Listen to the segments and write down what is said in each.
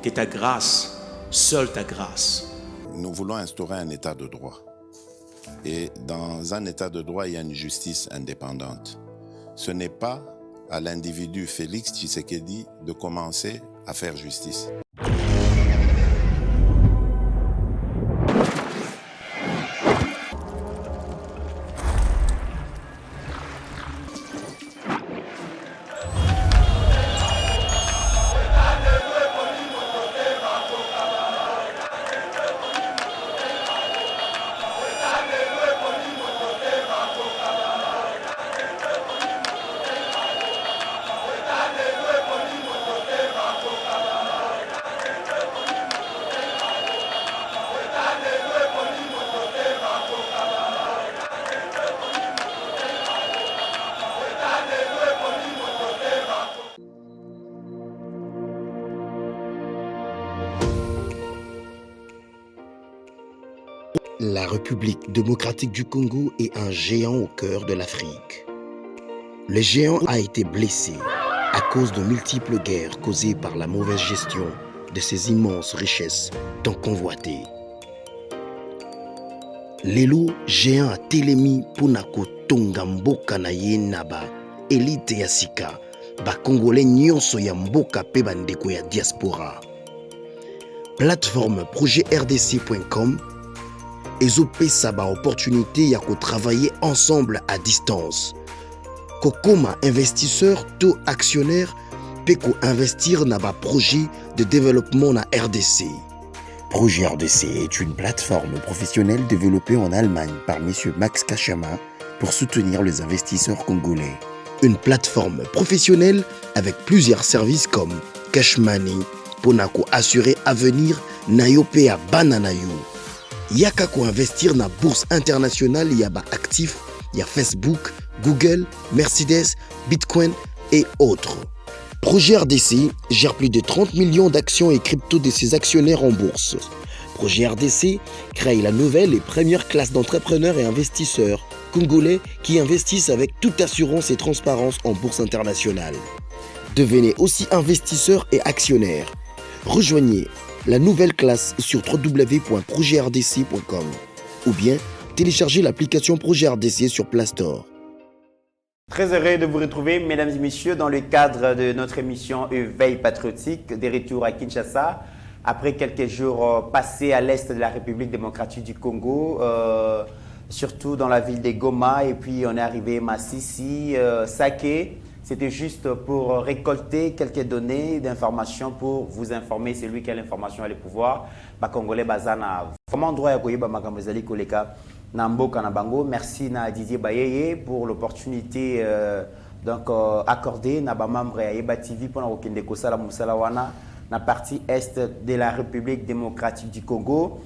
que ta grâce, seule ta grâce. Nous voulons instaurer un état de droit. Et dans un état de droit, il y a une justice indépendante. Ce n'est pas à l'individu Félix Tshisekedi de commencer à faire justice. La République démocratique du Congo est un géant au cœur de l'Afrique. Le géant a été blessé à cause de multiples guerres causées par la mauvaise gestion de ses immenses richesses tant convoitées. Lelo géant a telemi pona kotonga mboka na ye na ba élite ya sika ba congolais nyonso ya mboka pe bandeko ya diaspora. Plateforme projetrdc.com ezopesa ba opportunité ya ko travailler ensemble à distance. Kokoma investisseur to actionnaire pe ko investir na ba projet de développement na RDC. Projet RDC est une plateforme professionnelle développée en Allemagne par M. Max Kachama pour soutenir les investisseurs congolais. Une plateforme professionnelle avec plusieurs services comme Cash Money, Ponako assurer avenir Nayope à Bananayo. Yaka ko investir na bourse internationale yaba actifs, y a Facebook, Google, Mercedes, Bitcoin et autres. Projet RDC gère plus de 30 millions d'actions et crypto de ses actionnaires en bourse. Projet RDC crée la nouvelle et première classe d'entrepreneurs et investisseurs congolais qui investissent avec toute assurance et transparence en bourse internationale. Devenez aussi investisseur et actionnaire. Rejoignez la nouvelle classe sur www.projetrdc.com ou bien téléchargez l'application Projet RDC sur Play Store. Très heureux de vous retrouver, mesdames et messieurs, dans le cadre de notre émission Éveil patriotique, des retours à Kinshasa. Après quelques jours passés à l'est de la République démocratique du Congo, surtout dans la ville de Goma, et puis on est arrivé à Massissi, Saké. C'était juste pour récolter quelques données d'informations pour vous informer. C'est lui qui a l'information et le pouvoir. Congolais Bazana. Vraiment droit à Koyeba Makamozali Koleka Nambo Kanabango. Merci na Didier Bayeye pour l'opportunité accordée na membre à Eba TV pour la Kosala Moussalawana na partie est de la République démocratique du Congo.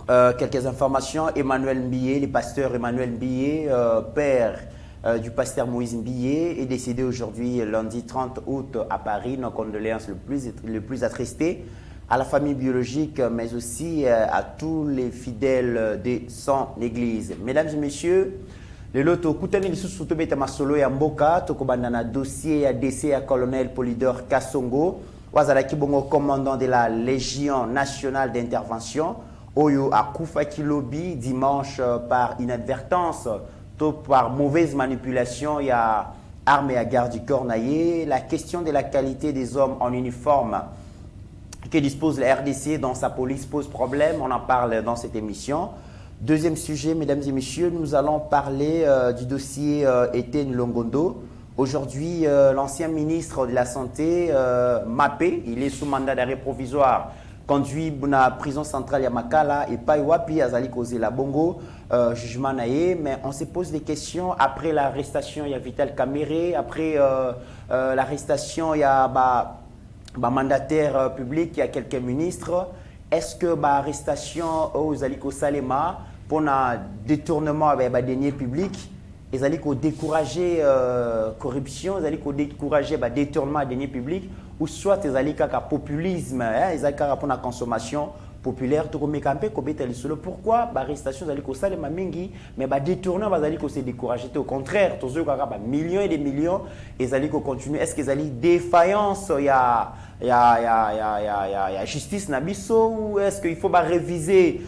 Quelques informations. Emmanuel Mbiye, le pasteur Emmanuel Mbiye, père du pasteur Moïse Mbiye, est décédé aujourd'hui, lundi 30 août, à Paris. Nos condoléances le plus attristées à la famille biologique, mais aussi à tous les fidèles de son église. Mesdames et messieurs, le loto Koutani Lisusu Tobeta Masolo ya Mboka, Tokobandana dossier ya décès à colonel Polydor Kassongo, Wazalaki Bongo, commandant de la Légion nationale d'intervention, Oyo à Koufa Kilobi, dimanche par inadvertance, par mauvaise manipulation, il y a armée à garde du corps naillé. La question de la qualité des hommes en uniforme que dispose la RDC dans sa police pose problème. On en parle dans cette émission. Deuxième sujet, mesdames et messieurs, nous allons parler du dossier Etienne Longondo. Aujourd'hui, l'ancien ministre de la Santé, Mapé, il est sous mandat d'arrêt provisoire, conduit dans la prison centrale Yamakala et Paiwapi, Azali Koze la Bongo, jugement naïe. Mais on se pose des questions après l'arrestation, il y a Vital Kamere, après l'arrestation, il y a mandataire public, il y a quelques ministres. Est-ce que l'arrestation aux Aliko Salema pour un détournement avec des deniers publics, ils allaient décourager corruption, ils allaient décourager détournement des deniers publics, ou soit ils allaient populisme, ils allaient pour la consommation populaire. Pourquoi l'arrestation ils allaient Salema mingi, mais détournement ils allaient se décourager. Au contraire, tous millions et des millions, ils allaient continuer. Est-ce qu'ils allaient défaillance? Il y a y a justice na biso ou est-ce qu'il faut réviser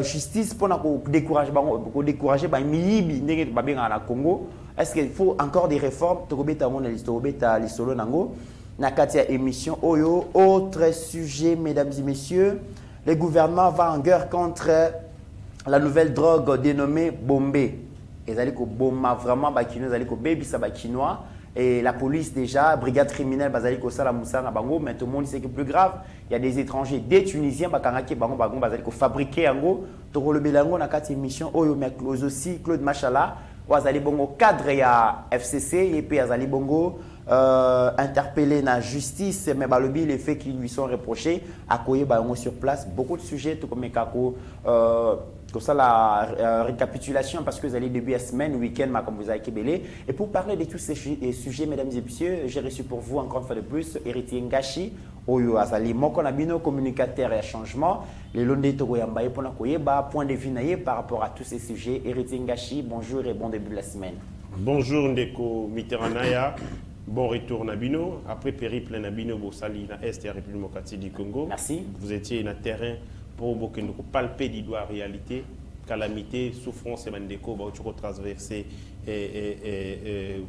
justice pour décourager ba miyibi ndenge babenga na Congo? Est-ce qu'il faut encore des réformes? Tokobeta ngona listobeta lisolo nango na kati ya émission oyo. Autre sujet, mesdames et messieurs, le gouvernement va en guerre contre la nouvelle drogue dénommée Bombay. Ils allaient ko bomba vraiment bakino, ils allaient ko baby ça bakinois. Et la police déjà, brigade criminelle, bazali ko sala musanga bango, mais tout le monde sait que plus grave, il y a des étrangers, des Tunisiens bakangaki bango bazali ko fabriquer ango, to le belango na kati émission oyo mais aussi Claude Machala, wazali bongo cadre ya FCC et puis azali bongo interpellé na justice, mais balobi les faits qui lui sont reprochés à koye bango sur place, beaucoup de sujets tout comme kako comme ça la récapitulation parce que vous allez début de la semaine, week-end, comme vous avez kébélé. Et pour parler de tous ces sujets, mesdames et messieurs, j'ai reçu pour vous encore une fois de plus Héritier Ngashi, Oyo Azali, Mokonabino, communicateur et changement. Les Londé Togoyambaye pour Nakoyeba, point de vue naïe par rapport à tous ces sujets. Héritier Ngashi, bonjour et bon début de la semaine. Bonjour Ndeko Mitteranaya. Bon retour Nabino. Après périple Nabino, Bossali, na Est et République démocratique du Congo. Merci. Vous étiez dans le terrain pour que nous palper du doigt réalité, calamité, souffrance et mandeko, va traverser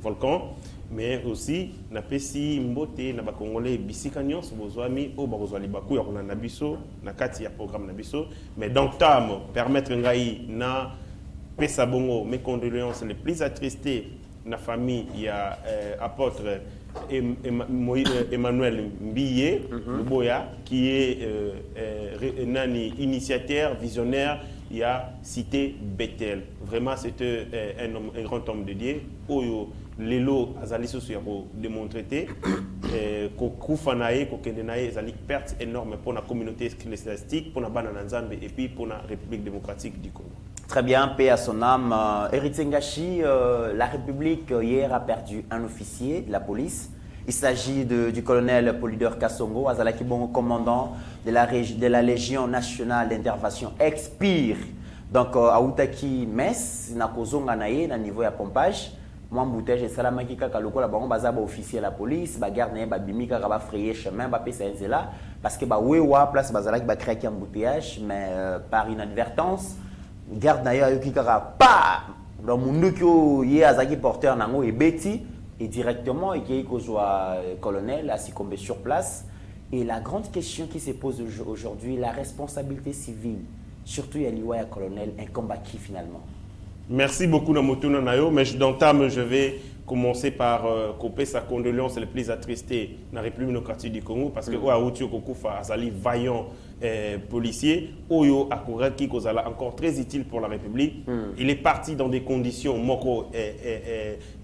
volcan, mais aussi na pesi mbote na bakongolais bisikanyo sobozwami o bazwali baku ya kona nabiso na kati ya programme nabiso, mais donc tam permettre ngai na pesa bongo mes condoléances les plus attristées na famille ya apôtre Emmanuel Mbiye Luboya qui est nani initiateur visionnaire il y a cité Bethel. Vraiment c'est un grand homme de Dieu. Oyo lelo azali soso ya ko démontrer ko kufanaye ko kendenaye azali perte énorme pour la communauté ecclésiastique, pour la banane nzambe et puis pour la République démocratique du Congo. Très bien, paix à son âme. Héritier Ngashi, la République hier a perdu un officier de la police. Il s'agit du colonel Polydor Kassongo, Azalaki Bongo, commandant de la Légion nationale d'intervention expire. Donc, à Outaki Metz, na kozonga naye na niveau ya pompage. Moi, mboutage et salamaki kaka loko la bango bazaba officier de la police, ba garde naye ba bimika ba frayer chemin, ba pesa là parce que ba wewa place bazalaki ba créer un embouteillage, mais par inadvertance garde nayo yoki kaka pa dans mundu kyo ye azaki porteur nango et beti et directement et qui kozwa colonel a succombé sur place. Et la grande question qui se pose aujourd'hui, la responsabilité civile, surtout ya liwa ya colonel, un combat qui finalement. Merci beaucoup Namotuna Nayo, mais d'entame je vais commencer par couper sa condoléance les plus attristées dans la République démocratique du Congo parce que Ouaouti Kokufa Azali vaillant policier, Oyo Akuraki Kozala encore très utile pour la République. Il est parti dans des conditions moko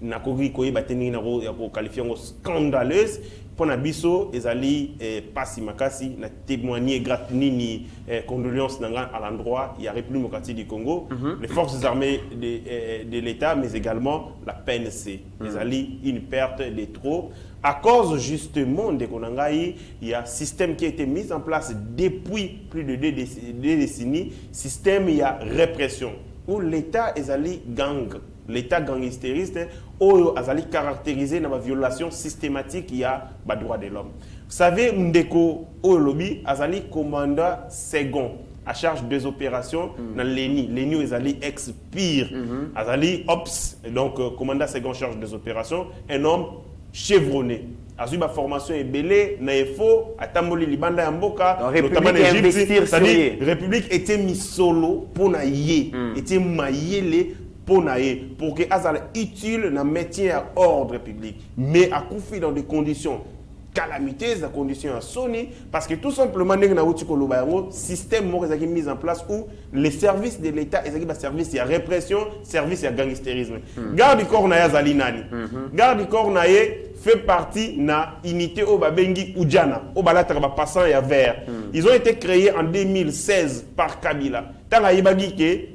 Nakori Koye Bateni Naro qualifié scandaleuses. Pour Nabiso, Ezali Passi Makasi n'a témoigné gratuitement condoléances à l'endroit il y a République démocratique du Congo, les forces armées de l'État, mais également la PNC. Ezali une perte de trop. À cause justement de Konangaï, il y a un système qui a été mis en place depuis plus de deux décennies, système il y a répression, où l'État Ezali gang. L'État gangstériste oyo azali caractérisé dans la violation systématique il y a les droits de l'homme. Vous savez Ndeko Olobi azali commandant second à charge des opérations dans l'ENI. L'ENI azali expire. Azali ops donc commandant second en charge des opérations, un homme chevronné. Azui ba formation est belé na efo atamboli libanda ya mboka notamment en Égypte, c'est-à-dire République était mis solo pour na yé, était mayele pour que Azal utile dans le métier à ordre public, mais à confier dans des conditions calamiteuses, des conditions à sonner, parce que tout simplement, le système est mis en place où les services de l'État sont services de répression, services de gangstérisme. Garde du corps Naya Zalinani. Garde du corps Naya fait partie de l'unité au Babengi Oudjana, au Balatra passant et à vert. Ils ont été créés en 2016 par Kabila. Tant que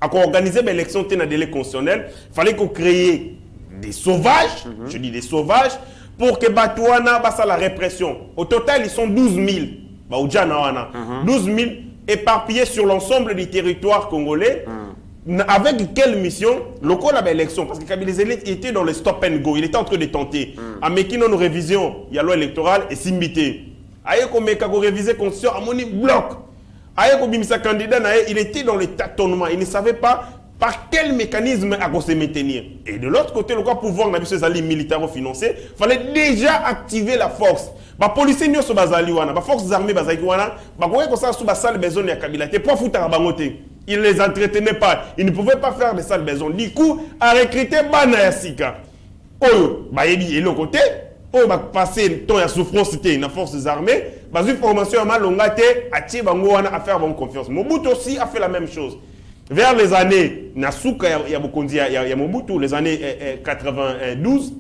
à organiser l'élection dans délai constitutionnel, il fallait qu'on crée des sauvages, je dis des sauvages, pour que Batouana basse la répression. Au total, ils sont 12 000. 12 000 éparpillés sur l'ensemble du territoire congolais. avec quelle mission le coup de l'élection? Parce que Kabila était dans le stop and go, il était en train de tenter. À Mekino, nos révisions, il y a loi électorale et Simbité. Aïe, comme Mekako réviser constitution, à mon bloc. Aïe, comme Bimisa candidat, il était dans le tâtonnement, il ne savait pas par quel mécanisme à se maintenir. Et de l'autre côté, le pouvoir n'a pas alliés militaro-financiers, il fallait déjà activer la force. Les policiers ne sont pas allés, les forces armées ne sont pas allés, ils ne les entretenaient pas, ils ne pouvaient pas faire de sales besoins. Du coup, à recruter Banayasika. Oh, et le côté, oh, passer temps à souffrance dans les forces armées, une formation à Malongate, à faire bonne confiance. Mobutu aussi a fait la même chose. Vers les années Nasuka, il y a Mobutu, les années 92,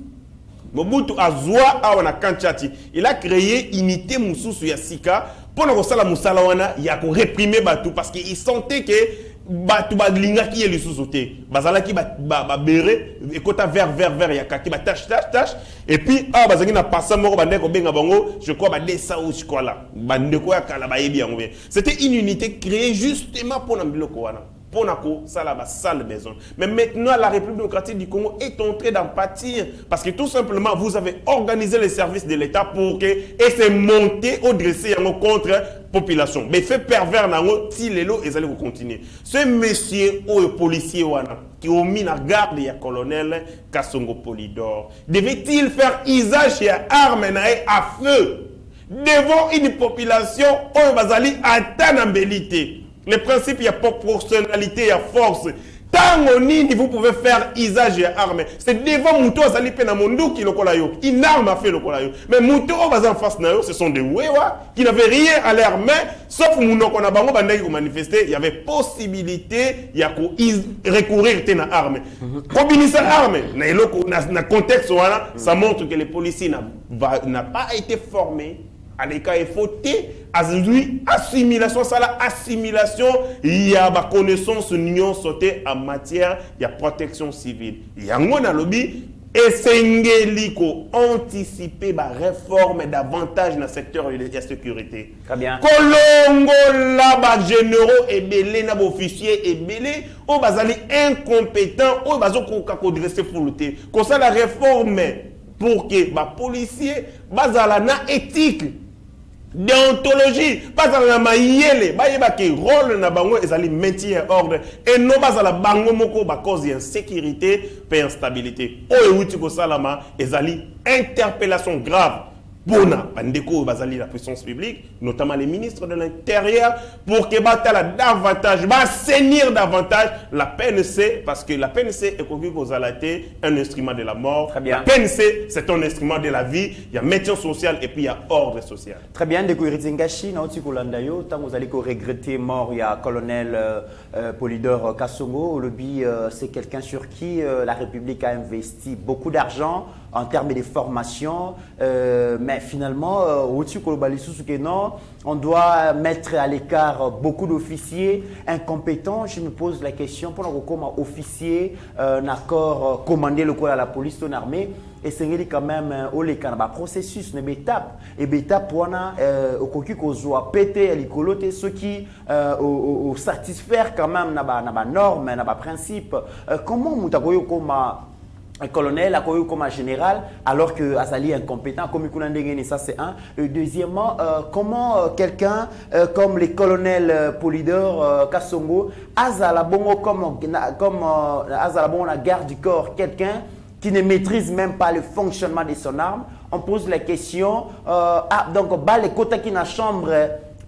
Mobutu a zoa awana Kanchati. Il a créé unité Moussousou Yasika pour le Rosala Moussala wana, il a réprimer Batou parce qu'il sentait que Batou Badlinga qui est le sous-sauté. Bazala qui ba béré, écota vers yakaki, ba tâche. Et puis, bazaki na passé moro bandeko benga bango, je crois, desa ou chikola. Bandeko ya kala ba yebi yango. C'était une unité créée justement pour Nambiloko wana. Ponako, ça là, sale besoin. Mais maintenant, la République démocratique du Congo est en train d'en pâtir. Parce que tout simplement, vous avez organisé les services de l'État pour que, et c'est monté au dressé contre la population. Mais fait pervers, si les lots, ils allaient continuer. Ce monsieur, ou policier, qui ont mis la garde, il y a colonel Kassongo Polydor, devait-il faire usage à armes à feu devant une population où Bazali atteint l'embellité? Le principe, il y a proportionnalité, il y a force. Tant vous pouvez faire usage d'armes. C'est devant Mouto Azali Penamondo qui le kolayo. Une arme a fait le kolayo. Mais Mouto en face nayo, ce sont des wewa qui n'avaient rien à leur main. Sauf Mouno qu'on a bango bandai qui manifestait. Il y avait possibilité, il y a recourir à armes. Combiner armes, dans le contexte, ça montre que les policiers n'ont pas été formés. À l'écart, il faut assimilation, ça la assimilation, il y a ma connaissance union sauté en matière, il y a protection civile. Il y a un lobby et c'est anticiper la réforme davantage dans le secteur de la sécurité. Très bien. Colongo là généraux et belé na officiers et belé au bazali incompétent au bazo ko dresser pour lutter. Comme ça la réforme pour que les policiers bazala na éthique déontologie, pas dans la maïele, qui rôle na bango ezali maintien ordre et non pas dans la bango moko ba cause d'insécurité et instabilité. O euti ko salama ezali interpellation grave pour la puissance publique, notamment les ministres de l'Intérieur, pour que davantage, assainir davantage la PNC, parce que la PNC est connue aux alatés, un instrument de la mort. Très bien. La PNC, c'est un instrument de la vie. Il y a maintien social et puis il y a ordre social. Très bien. De Kouritingashi, tant vous allez regretter mort, il y a colonel Polydor Kassongo. Le lobby, c'est quelqu'un sur qui la République a investi beaucoup d'argent en termes de formation, mais finalement, on doit mettre à l'écart beaucoup d'officiers incompétents. Je me pose la question, pour comme officier, un accord commandé le corps à la police, ton armée, et c'est quand même un processus, une étape. Et l'étape, pour péter les ceux qui satisfaire quand même na normes, na principe. Comment comme un colonel, comme un général, alors que Azali est incompétent, comme Ikulandengeni, ça c'est un. Et deuxièmement, comment quelqu'un comme les colonels Polydor, Kassongo, Azalabongo comme Azalabongo la garde du corps, quelqu'un qui ne maîtrise même pas le fonctionnement de son arme. On pose la question, donc, les quotas qui dans la chambre,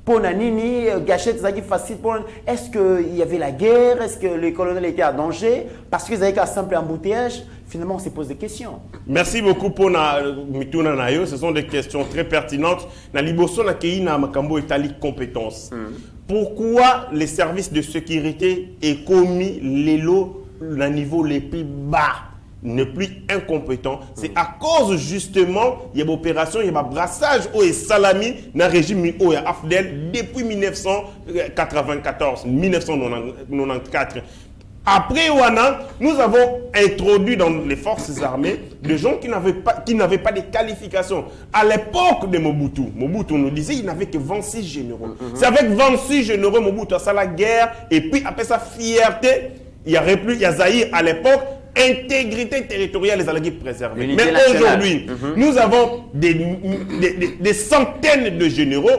pour Nanini, gâchette, c'est facile. Est-ce qu'il y avait la guerre? Est-ce que les colonels étaient en danger? Parce qu'ils avaient qu'un simple embouteillage. Finalement, on se pose des questions. Merci beaucoup pour Mituna Nayo. Ce sont des questions très pertinentes. Na liboso na kei na makambo itali compétence. Pourquoi les services de sécurité est commis les lots à niveau les plus bas, ne plus incompétent? C'est à cause justement il y a une opération, il y a un brassage au salami dans le régime au Afdel depuis 1994, 1994. Après Wana, nous avons introduit dans les forces armées des gens qui n'avaient pas de qualifications. À l'époque de Mobutu nous disait qu'il n'avait que 26 généraux. C'est avec 26 généraux Mobutu a fait la guerre et puis après sa fierté, il y aurait plus, il y a Zaïre à l'époque, intégrité territoriale les alliés préservés. L'unité Mais nationale. aujourd'hui, nous avons des centaines de généraux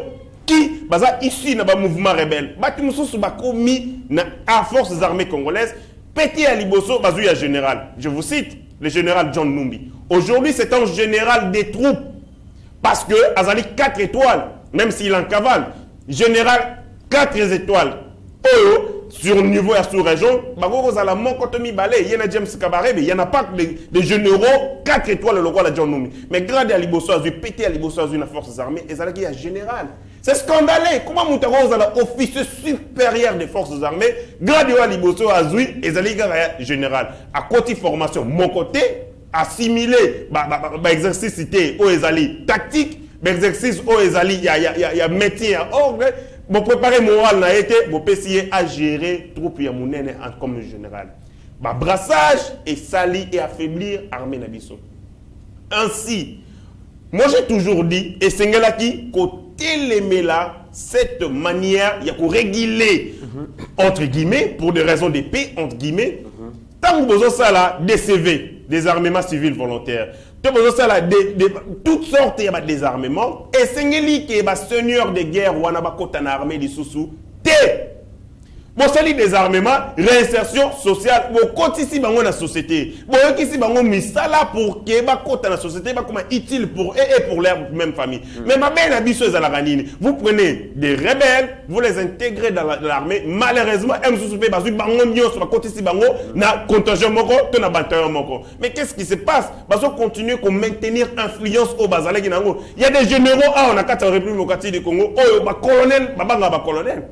qui, ici, dans le mouvement rebelle, à forces armées congolaises, Petit Aliboso, Bazouya général. Je vous cite, le général John Numbi. Aujourd'hui, c'est un général des troupes. Parce que Azali 4 étoiles, même s'il en cavale. Général 4 étoiles. Oyo, sur le niveau et sous-région, il y en a James Kabarebe, il n'y en a pas de généraux 4 étoiles le roi de John Numbi. Mais grade Aliboso, Petit Aliboso, une forces armées, et Zalaki est général. C'est scandaleux. Comment Moutaro est officier supérieur des forces armées, grade Aliboso, Azui, et Zalaki est général. À côté formation, mon côté, assimiler, exercice au Ezali tactique, exercice au Ezali, il y a métier à ordre. Bon, préparer moral n'a été, bon, essayer à gérer troupes yamounene comme général. Brassage et salir et affaiblir l'armée Nabiso. Ainsi, moi j'ai toujours dit, et c'est qui côté les là, cette manière, il y a pour réguler, entre guillemets, pour des raisons de paix, entre guillemets, tant que vous avez ça, des CV, des armements civils volontaires, toutes sortes de désarmements, et c'est que seigneur de guerre ou en armée de sous bon, c'est des armements, réinsertion sociale, bon, quand ici, dans la société, bon, ici, mis ça là pour que la société, comment utile pour eux et pour leur même famille. Mais ma belle habitude à la ranine, vous prenez des rebelles, vous les intégrez dans l'armée, malheureusement, mais qu'est-ce qui se passe? Parce qu'on continue à maintenir influence au Bazalé. Il y a des généraux, on a 4 républiques démocratiques du Congo, colonel, colonel.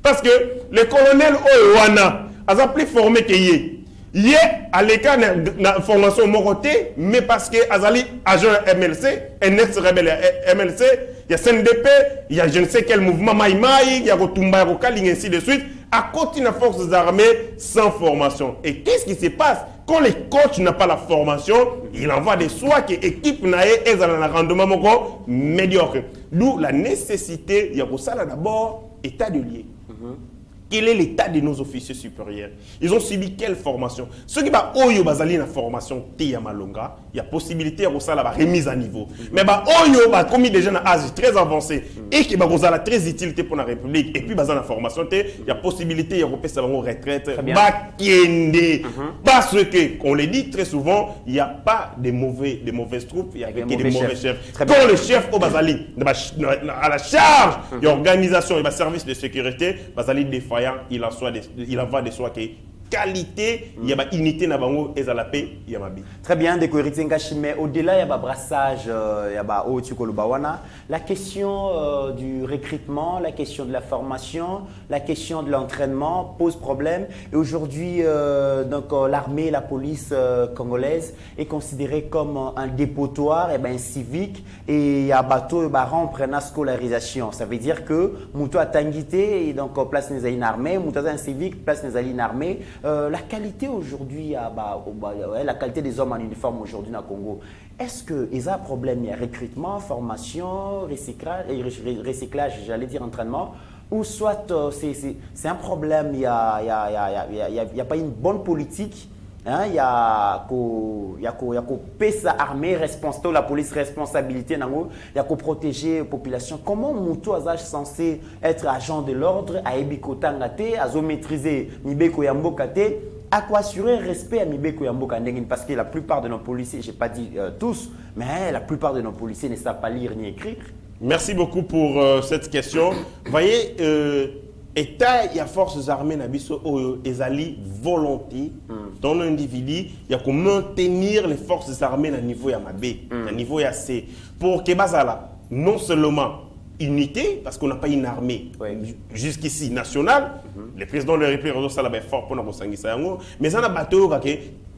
Parce que le colonel Owana a plus formé que Yé. Yé à l'écart de la formation Moroté, mais parce que Azali agent MLC, un ex-rebelle MLC, il y a CNDP, il y a je ne sais quel mouvement Maïmaï, il y a Rotumba, Rokaling, ainsi de suite, à côté de forces armées sans formation. Et qu'est-ce qui se passe? Quand les coachs n'ont pas la formation, il en va de soi que l'équipe n'a pas un rendement médiocre. D'où la nécessité, il y a pour ça d'abord, état de lié. Quel est l'état de nos officiers supérieurs? Ils ont subi quelle formation? Ceux qui ont eu une formation, il y a possibilité de la remise à niveau. Mais comme déjà un âge très avancé et qui ont très utilité pour la République, et puis la formation, il y a possibilité de faire une retraite. Parce que, on le dit très souvent, il n'y a pas de mauvaises troupes, il y a des mauvais chefs. Quand le chef au Bazali, à la charge de l'organisation et du service de sécurité, Bazali défaillant, il en va de soi que qualité, il y a une unité na bango et la paix, il y a ma vie. Très bien, mais au-delà, il y a un brassage, il y a la question du recrutement, la question de la formation, la question de l'entraînement pose problème. Et aujourd'hui, l'armée, la police congolaise est considérée comme un dépotoir civique et il y a bateau rompre la scolarisation. Ça veut dire que Moutou a tangité et donc place les une armée, Moutou a un civique, place les une armée. La qualité aujourd'hui, la qualité des hommes en uniforme aujourd'hui dans le Congo, est-ce qu'il y a un problème? Il y a recrutement, formation, recyclage, j'allais dire entraînement, ou soit c'est un problème, il n'y a pas une bonne politique. Il y a sa armée responsable, la police responsabilité, il y a qu'à protéger la population. Comment Moutou est censé être agent de l'ordre, à Ebikotangate, à maîtriser Mibeko Yambokate, à quoi assurer le respect à Mibeko Yambokandengin? Parce que la plupart de nos policiers, je n'ai pas dit tous, mais la plupart de nos policiers ne savent pas lire ni écrire. Merci beaucoup pour cette question. Vous voyez, État, il y a forces armées, ezali volonté dans l'individu, il y a qu'on maintenir les forces armées à niveau Yamabé, à niveau Yassé, pour que Bazala, non seulement unité, parce qu'on n'a pas une armée jusqu'ici nationale, le président de la République est fort pour nous sanguiner, mais on a bateau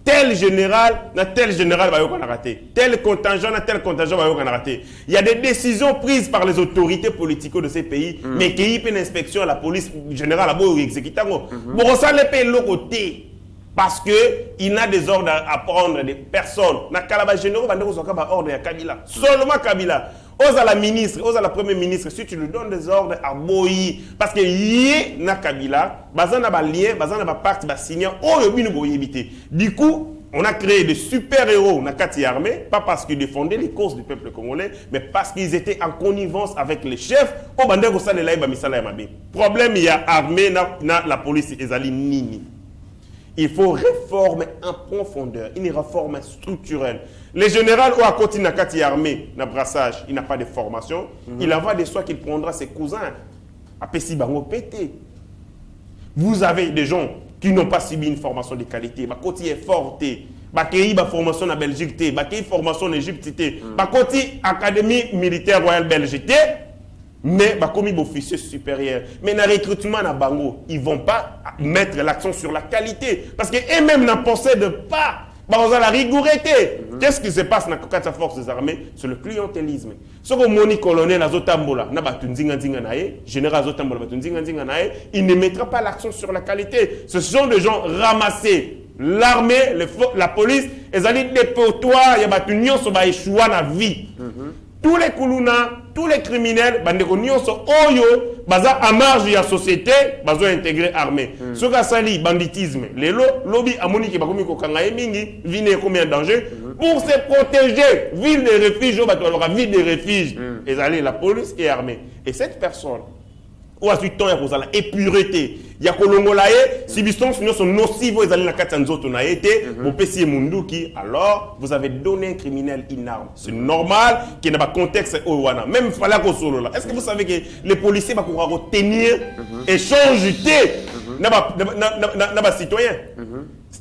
tel général va y rater, tel contingent va y rater. Il y a des décisions prises par les autorités politiques de ces pays, mais qui y une inspection à la police générale à exécutant. Bon, ça les pays l'autre côté. Parce qu'il n'a des ordres à prendre des personnes. Na Kalaba généraux, il y a ordre à Kabila. Seulement Kabila. Aux à la ministre, aux à la première ministre, si tu lui donnes des ordres à Boyi, parce que yé na Kabila, bazana ba lien, bazana ba parti, ba signer, oh yobi nous boyi éviter. Du coup, on a créé des super-héros na Kati armée, pas parce qu'ils défendaient les causes du peuple congolais, mais parce qu'ils étaient en connivence avec les chefs. Au bandego ça les laïba misala yamabe. Problème il y a armée na la police ezali nini. Il faut réformer en profondeur, une réforme structurelle. Les généraux ont à côté de la armée, na brassage, il n'a pas de formation. Il envoie des soins qu'il prendra ses cousins. À Pessi Bango pété. Vous avez des gens qui n'ont pas subi une formation de qualité. Ma côté est forte. Ma côté formation en Belgique. Ma côté formation en Égypte. Ma côté académie militaire royale Belgique. Mais comme officier supérieur, mais dans le recrutement na bango, ils vont pas mettre l'accent sur la qualité parce que eux-mêmes n'en possèdent pas. Ils ont la rigourité. Qu'est-ce qui se passe dans la force des armées? C'est le clientélisme. Ce que moni colonel Azotambola, général Azotambola, il ne mettra pas l'accent sur la qualité. Ce sont des gens ramassés. L'armée, la police, ils allaient dépotoir, il y a des gens qui ont échoué dans la vie. Tous les Koulouna, tous les criminels, oyo, baza à marge de la société, bazo intégré armée. Ce qui sali banditisme, les lobby amoni qui bakomi ko kangaye mingi, vine combien danger pour se protéger, ville de refuge, ville de refuge. Et allez la police et armée. Et cette personne ou à suite temps ya kozala épureté ya kolongolaye substance nous sont nocives aux allez na katanzoto na été mon pesi munduki alors vous avez donné un criminel une arme c'est normal qu'il n'a pas contexte au wana même fallait ko solo là est-ce que vous savez que les policiers va pouvoir retenir échanger na citoyen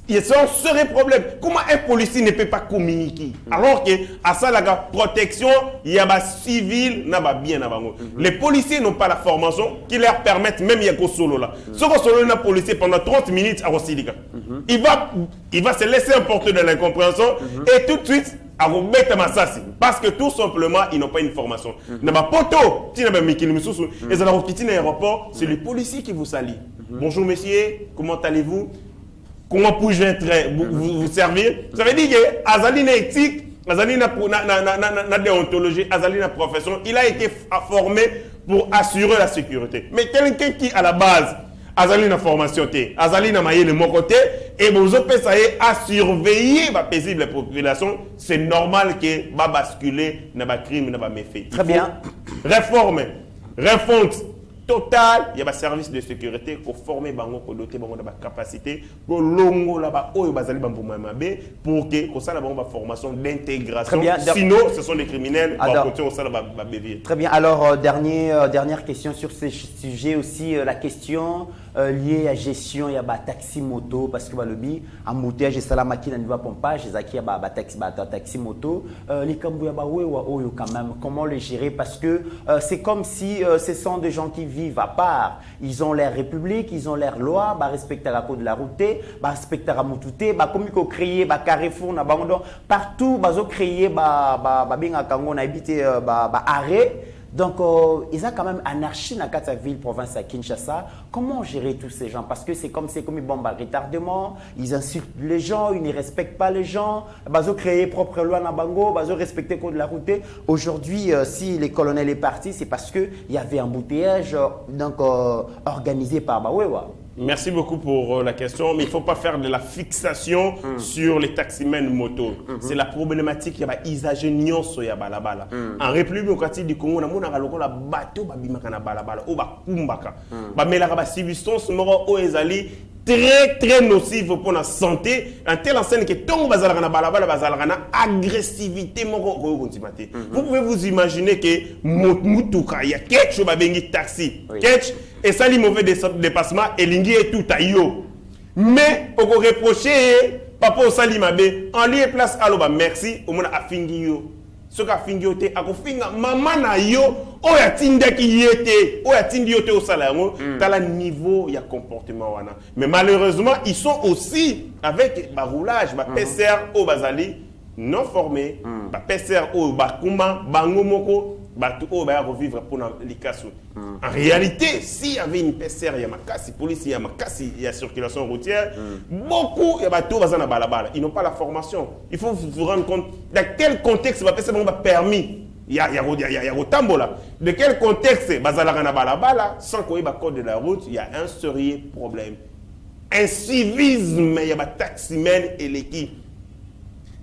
il serait problème. Comment un policier ne peut pas communiquer alors que à ça la protection il y a des civils n'a pas bien avant. Les policiers n'ont pas la formation qui leur permettent même y a solo là. Ce que solo un policier pendant 30 minutes à Rossiliga. Il va se laisser emporter de l'incompréhension et tout de suite à remettre Massassi parce que tout simplement ils n'ont pas une formation. N'a pas poto, si n'a pas Mikili Misusu et ça la quitter l'aéroport, c'est le policier qui vous salit. Bonjour messieurs, comment allez-vous? Comment puis-je vous servir? Ça veut dire que Azali na éthique, Azali na déontologie, Azali na profession, il a été formé pour assurer la sécurité. Mais quelqu'un qui à la base Azali na formation, Azali na maillé de mon côté, et vous avez à surveiller la paisible population, c'est normal que va basculer dans le crime, dans le méfait. Très bien. Réforme total, il y a un service de sécurité pour former bango, pour doter bango de capacité, pour longo là-bas, pour que ça la formation d'intégration. Sinon, ce sont des criminels. Très bien. Alors dernière question sur ce sujet aussi, la question liée à gestion, il y a taxi moto parce que le bi embouteillage et la machine à niveau pompage, il y a taxi moto, les cambou ya quand même. Comment les gérer parce que c'est comme si ce sont des gens qui vivent à part. Ils ont leur république, ils ont leur loi, bah respecter la code de la route, bah respecter la moutouté, bah comme ils créer bah carrefour na bango partout, bah zo créer bah binga kango na habité bah arrêt. Donc, ils ont quand même anarchie dans la ville, province à Kinshasa. Comment gérer tous ces gens? Parce que c'est comme ils bombent à retardement, ils insultent les gens, ils ne respectent pas les gens. Ils ont créé propre loi dans Bango, ils ont respecté le code de la route. Aujourd'hui, si les colonels est parti, c'est parce qu'il y avait un embouteillage organisé par Bawewa. Merci beaucoup pour la question, mais il ne faut pas faire de la fixation sur les taximens moto. C'est la problématique, il y a des usagers nyonso ya balabala. En République démocratique du Congo, on a un bateau babimaka na balabala, ou bakumbaka. Mais la substance moro ezali très nocive pour la santé. En telle enseigne que tant bazalaka na balabala bazalaka na agressivité moro kontimate. Vous pouvez vous imaginer que mutuka ya ketcho babengi taxi. Ketch et ça, les mauvais dépassement, et l'ingi est tout à yo. Mais, on peut reprocher, papa, au salimabé, en lieu place, alors, merci, au moins, à fingi yo. Ce qu'a fingi yo, à finga, maman na yo, oh, ya tinda ki yete, oh, ya tindi yote au salaire, t'as le niveau, il y a comportement, wana. Mais malheureusement, ils sont aussi, avec, bah, roulage, bah, PCR, au bazali, non formé, bah, PCR, au bakumba, bango moko, bato o ba revivre pour l'ikasso. En réalité, s'il y avait une PCR, il y a makasi police, il y a makasi, il y a circulation routière, beaucoup il y a bato bazana balabala, ils n'ont pas la formation. Il faut vous rendre compte dans quel contexte va passer ba permis. Il y a Rotambola. De quel contexte bazala na balabala sans qu'il y ait un code de la route, il y a un sérieux problème. Un civisme, il y a un taximen et l'équipe.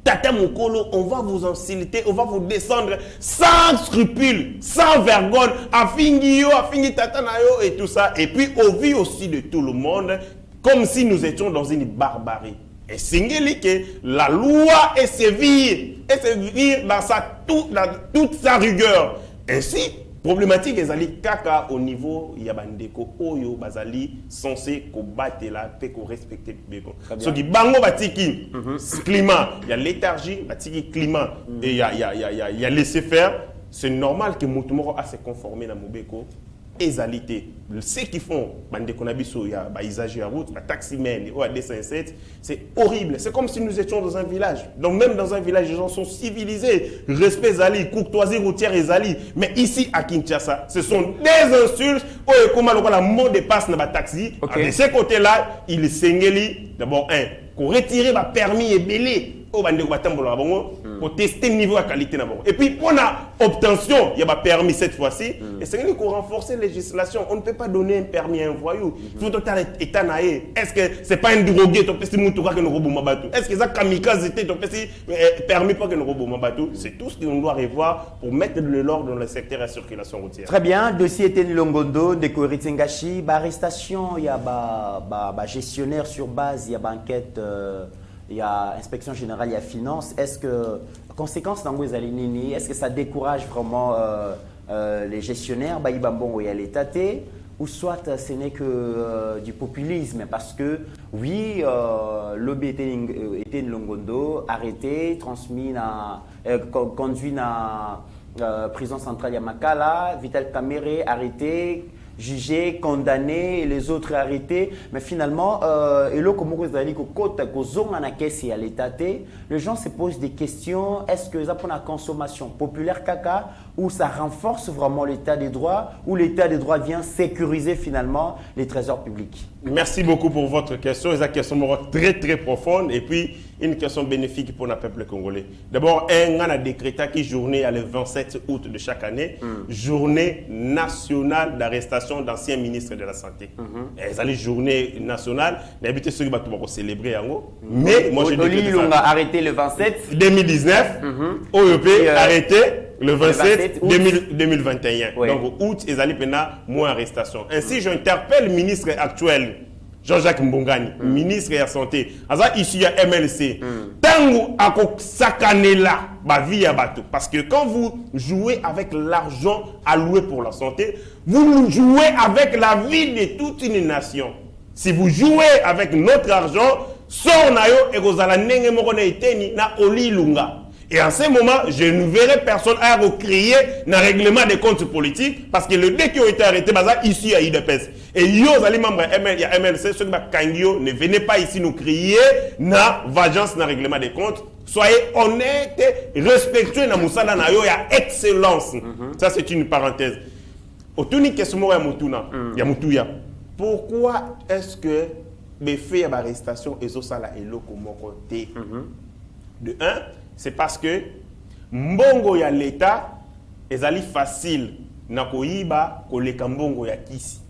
Tata Mokolo, on va vous insulter, on va vous descendre sans scrupules, sans vergogne, à fingi tata nayo et tout ça. Et puis au vu aussi de tout le monde, comme si nous étions dans une barbarie. Et singeli que la loi est sévère dans toute sa rigueur. Ainsi, problématique ezali kaka au niveau ya bandeko oyo bazali censé combattre la paix ko respecter beko. Ce qui bango batiki climat, il y a léthargie, batiki climat et il y a laisser faire, c'est normal que mutumoro a se conformer na mobeko. Ezalité. Ceux qui font bandeko na biso ya ba usagers à route, ba taximen ou à 207, c'est horrible. C'est comme si nous étions dans un village. Donc même dans un village, les gens sont civilisés. Respect zali, courtoisie routière et zali. Mais ici à Kinshasa, ce sont des insultes. Oh, comment le mot de passe na ba taxi. De ce côté-là, il est sengeli. D'abord qu'on retire ba permis et belé. Pour tester le niveau de qualité. Et puis, pour l'obtention, il y a un permis cette fois-ci. Et c'est qu'on renforce la législation. On ne peut pas donner un permis à un voyou. Il faut tout état naïe. Est-ce que ce n'est pas un drogué qui est un robot mabatou? Est-ce que c'est un kamikaze qui est un permis pour un robot mabatou? C'est tout ce qu'on doit revoir pour mettre de l'ordre dans le secteur de la circulation routière. Très bien. Dossier était Longondo, de Koritsengashi. Arrestation, il y a un gestionnaire sur base, il y a une enquête. Il y a inspection générale, il y a finance. Est-ce que, conséquence dans Nini, est-ce que ça décourage vraiment les gestionnaires, il y a l'État, ou soit ce n'est que du populisme? Parce que, oui, l'OB était Longondo, arrêté, transmis, conduit dans la prison centrale Yamakala, Vital Kamere, arrêté, jugé, condamné, et les autres arrêtés. Mais finalement, les gens se posent des questions. Est-ce que ça pour la consommation populaire caca, ou ça renforce vraiment l'état des droits, ou l'état des droits vient sécuriser finalement les trésors publics? Merci beaucoup pour votre question. C'est une question très très profonde et puis une question bénéfique pour le peuple congolais. D'abord, on a décrété qui journée le 27 août de chaque année, journée nationale d'arrestation d'anciens ministres de la Santé. C'est une journée nationale. D'habitude, ceux qui vont célébrer en haut. Mais moi, je dis on a arrêté le 27 2019. OEP arrêté le 27 2021. Oui. Donc, août, ils allaient moins arrestation. Ainsi, j'interpelle le ministre actuel, Jean-Jacques Mbongani, ministre de la Santé. Ici, il y a MLC. Tango à sakanela, vie à bateau. Parce que quand vous jouez avec l'argent alloué pour la santé, vous jouez avec la vie de toute une nation. Si vous jouez avec notre argent, sort nayo et vous allez nenge mokone iteni na oli lunga. Et en ce moment, je ne verrai personne à recrier dans le règlement des comptes politiques parce que le dès qui ont été arrêtés, ici à IDPS. Et yo, les membres de MLC, ceux qui ne venez pas ici nous crier na vagence dans le règlement des comptes. Soyez honnêtes, respectueux dans Moussala na yo, il y a excellence. Ça, c'est une parenthèse. Autour question ya mutuna, ya mutuya. Pourquoi est-ce que les faits d'arrestation et ça et l'eau comme côté? De un, c'est parce que mbongo ya l'État ezali facile na koyiba koleka mbongo ya kisi.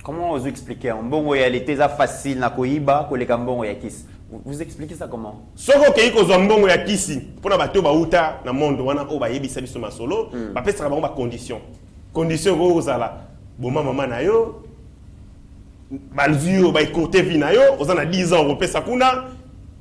Comment vous expliquez? Mbongo ya l'État est facile na koyiba koleka mbongo ya kisi. Vous expliquez ça comment? Soko kei kozwa mbongo ya kisi pona bato ba uta na monde wana o ba yebisa biso masolo ba pesa ba condition. Condition go zala boma mama na yo balzio ba écourter vie na yo ozana 10 ans repesa kuna.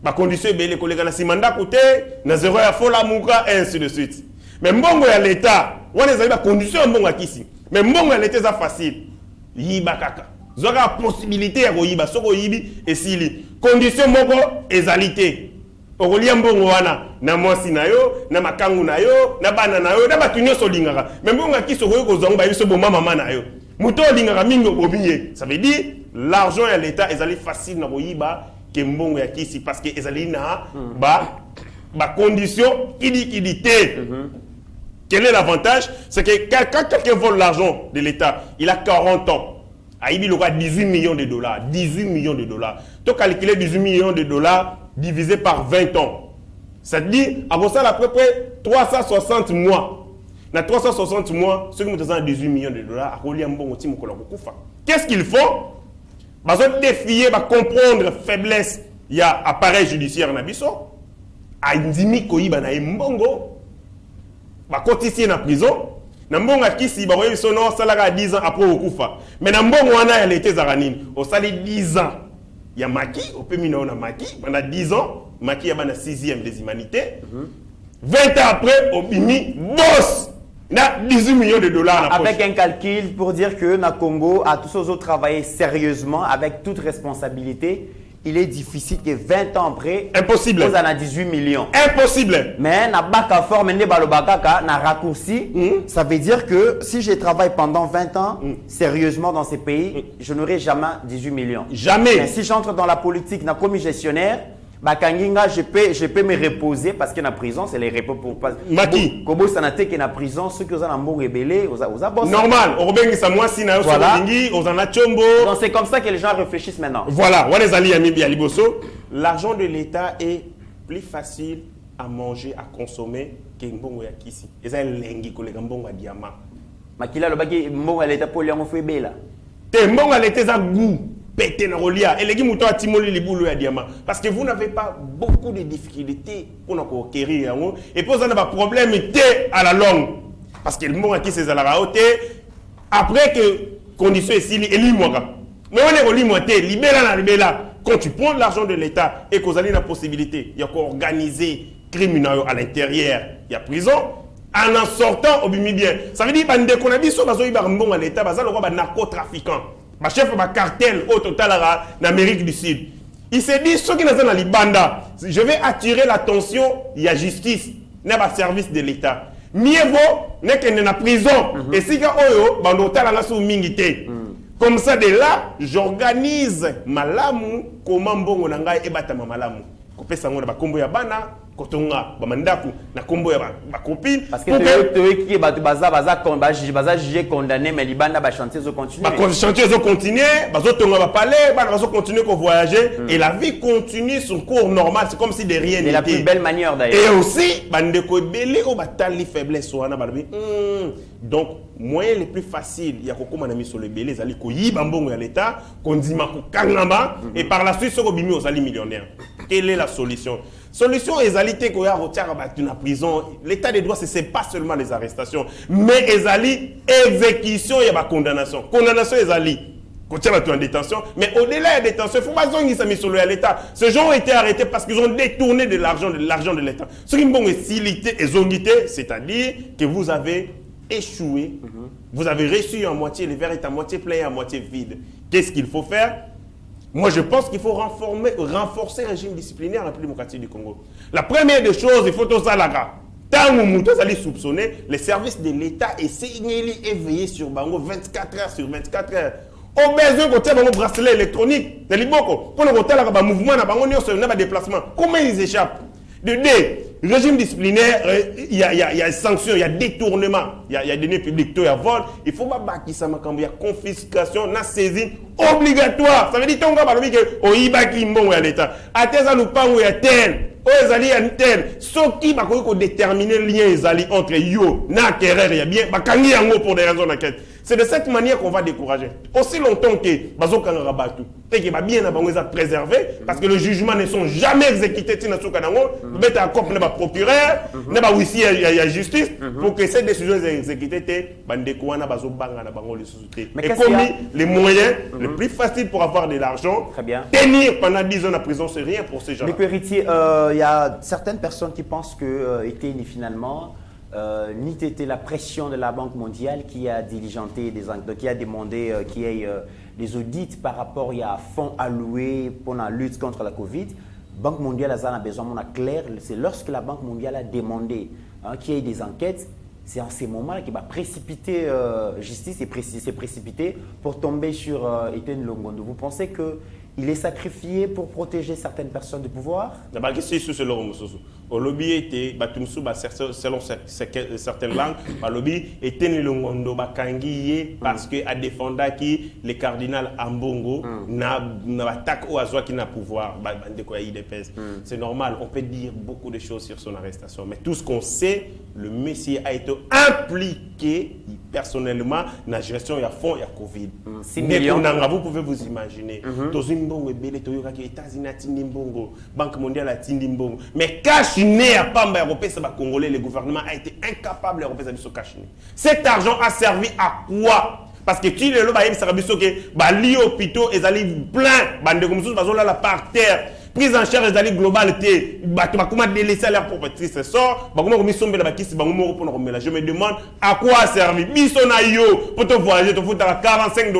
Ma condition est belle, collègue, na simanda côté, na zéro ya fola muka, et ainsi de suite. Mais mbongo ya l'État, on a des conditions mbongo kisi. Mais mbongo ya l'État, c'est facile. Yiba kaka. Zoka possibilité ya yiba, soko yibi, et sili. Condition mbongo, ezalité. Okolia mbongo wana, na mwasi na yo, na makangu na yo, na bana na yo, na batunyo solingaka. Mais mbongo kisi okoyo kozonga, ba biso boma mama na yo. Muto lingaka mingo obiye. Ça veut dire, l'argent ya l'État, ezali facile na yiba. Mbongo ya kisi parce que ezali na ba condition illiquidité Quel est l'avantage? C'est que quand quelqu'un vole l'argent de l'État, il a 40 ans. Il aura 18 millions de dollars. 18 millions de dollars. Tu as calculé 18 millions de dollars divisé par 20 ans. Ça te dit, avant ça, à peu près 360 mois. Dans 360 mois, ceux qui ont 18 millions de dollars, qu'est-ce qu'ils font? Ils ont défié, comprendre faiblesse. Il y a appareil judiciaire dans Bisso. Ils ont dit qu'ils ont en prison. Nambonga kisi ba voye sono salaga 10 ans après okufa. Mais nambongo wana elle était zaranine. Au sali 10 ans. Il y a Maki, au Pémino on a Maki pendant 10 ans, Maki a bana 6e des humanités. 20 ans après au Bimi boss. Na 18 millions de dollars avec un calcul pour dire que na Congo a tous autres travaillé sérieusement avec toute responsabilité. Il est difficile que 20 ans après, impossible. Vous en a 18 millions. Impossible. Mais na baka forme ne balobaka na raccourci, ça veut dire que si je travaille pendant 20 ans sérieusement dans ces pays, je n'aurai jamais 18 millions. Jamais. Mais si j'entre dans la politique, na commis gestionnaire, Bakanginga, je peux me reposer parce que la prison, c'est les repos pour pas. Maki. Kobo sanate que na prison, ceux qui ont un bon rebellé, aux a bossé. Normal. On rebengi sa moi si na voilà. Aux en a chombo. Donc c'est comme ça que les gens réfléchissent maintenant. Voilà. L'argent de l'État est plus facile à manger, à consommer que mbongo ya kisi. Et ça lengi ko le mbongo ya diamant. Makila lo baki mbongo ya l'État pour lui en fait bela. Te mbongo ya l'État za goût. Pété na rolia et les gars mouton timoli les boulots à diamant parce que vous n'avez pas beaucoup de difficultés pour conquérir et puis vous avez un problème à la longue parce que le monde qui s'est à la haute après que conditions ici et l'imoga mais on est au limoté libéral quand tu prends l'argent de l'État et que vous avez la possibilité il y a qu'à organiser criminel à l'intérieur il y a prison en sortant au bimi bien ça veut dire bande qu'on a dit sur bazo ibar mbongo à l'État baza le roi narcotrafiquant. Ma chef de cartel au total en Amérique du Sud. Il s'est dit, ceux qui sont dans l'Ibanda, je vais attirer l'attention, il y a justice, il y a un service de l'État. Mieux vaut, il y a une prison. Et si il y a comme ça, de là, j'organise malamu, comment bon on a et batama malamu. Coupé sango na bakombo ya bana, kotonga, bamandaku, na kombo ya copine. Parce que tu qui baza jugé condamné, mais l'Ibanda va chantier zo continuer. Chantier zo continuer, bazo tonga ba palais, bazo continuer ko voyager et la vie continue son cours normal, c'est comme si de rien n'était. De la plus belle manière d'ailleurs. Et aussi, bande ko belé o batali faiblesse wana balobi. Donc moyen le plus facile, il y a kokoma na mis sur le belé, zali ko yiba mbongo ya l'État, kondima ko kangamba et par la suite soko bimi ozali millionnaire. Quelle est la solution? Solution ezalité ko ya retirer battu na prison. L'état des droits c'est pas seulement les arrestations, mais ezali exécution et condamnation. Condamnation ezali qu'on tient en détention, mais au-delà de la détention, il faut pas zongi sa mise sur l'État. Ces gens ont été arrêtés parce qu'ils ont détourné de l'argent de l'État. Ce qui est silité et zongité, c'est-à-dire que vous avez échoué, vous avez reçu en moitié, le verre est à moitié plein et à moitié vide. Qu'est-ce qu'il faut faire? Moi, je pense qu'il faut renforcer le régime disciplinaire en République démocratique du Congo. La première des choses, il faut tout ça là. Tant que vous allez soupçonner, les services de l'État essaient d'éveiller sur Bango 24 heures sur 24 heures. Au besoin de faire un bracelet électronique, pour le mouvement, un déplacement. Comment ils échappent? De deux, régime disciplinaire, il y a sanctions, il y a détournement, il y a données publiques, il y a vol. Il faut pas qu'il y a confiscation, il y a saisine obligatoire. Ça veut dire que il y a l'État. À tes aloupas où il y a tel, aux alliés à tel, ce qui va déterminer le lien entre yo, na querer, il y a bien, pour des raisons d'enquête. C'est de cette manière qu'on va décourager. Aussi longtemps que Bazo Kangara Batu et que bien préservé, parce que les jugements ne sont jamais exécutés, mettre un cop le procureur, ne pas ici il y a justice, pour que cette décision soit exécutée, et comme les moyens les plus faciles pour avoir de l'argent, tenir pendant 10 ans en prison, c'est rien pour ces gens. Mais héritier, il y a certaines personnes qui pensent que finalement, ni c'était la pression de la Banque mondiale qui a diligenté qui a demandé qu'il y ait des audits par rapport à fonds alloués pour la lutte contre la Covid. La Banque mondiale a besoin de clair. C'est lorsque la Banque mondiale a demandé qu'il y ait des enquêtes, c'est en ces moments qu'il va précipiter justice et s'est précipité pour tomber sur Etienne Longondo. Vous pensez que il est sacrifié pour protéger certaines personnes du pouvoir. D'abord, c'est le au lobby était batumsu selon certaines langues, le lobby était le ngondo bakangiye parce que a défendu qui le cardinal Ambongo n'a attaque au azwa qui n'a pouvoir c'est normal, on peut dire beaucoup de choses sur son arrestation, mais tout ce qu'on sait, le Messie a été impliqué personnellement dans la gestion, il y a fond, il y a Covid. 6 millions. Vous pouvez vous imaginer. Dans une bonne belle les États-Unis a Mbongo, Banque mondiale a Mbongo. Mais cachiné à Pamba européen, ça va Congolais, le gouvernement a été incapable européen de se cacher. Cet argent a servi à quoi? Parce que tu le lo ba yebisa biso ke ba li hôpitaux et ali plein bande comme ça bazola la par terre. Prise en charge des globalité, comment délaisser leur propre trésor, comment commissionner la bakisi bango pour nous remettre. Je me demande à quoi a servi. Bisona yo pour te voyager, te foutre à $45,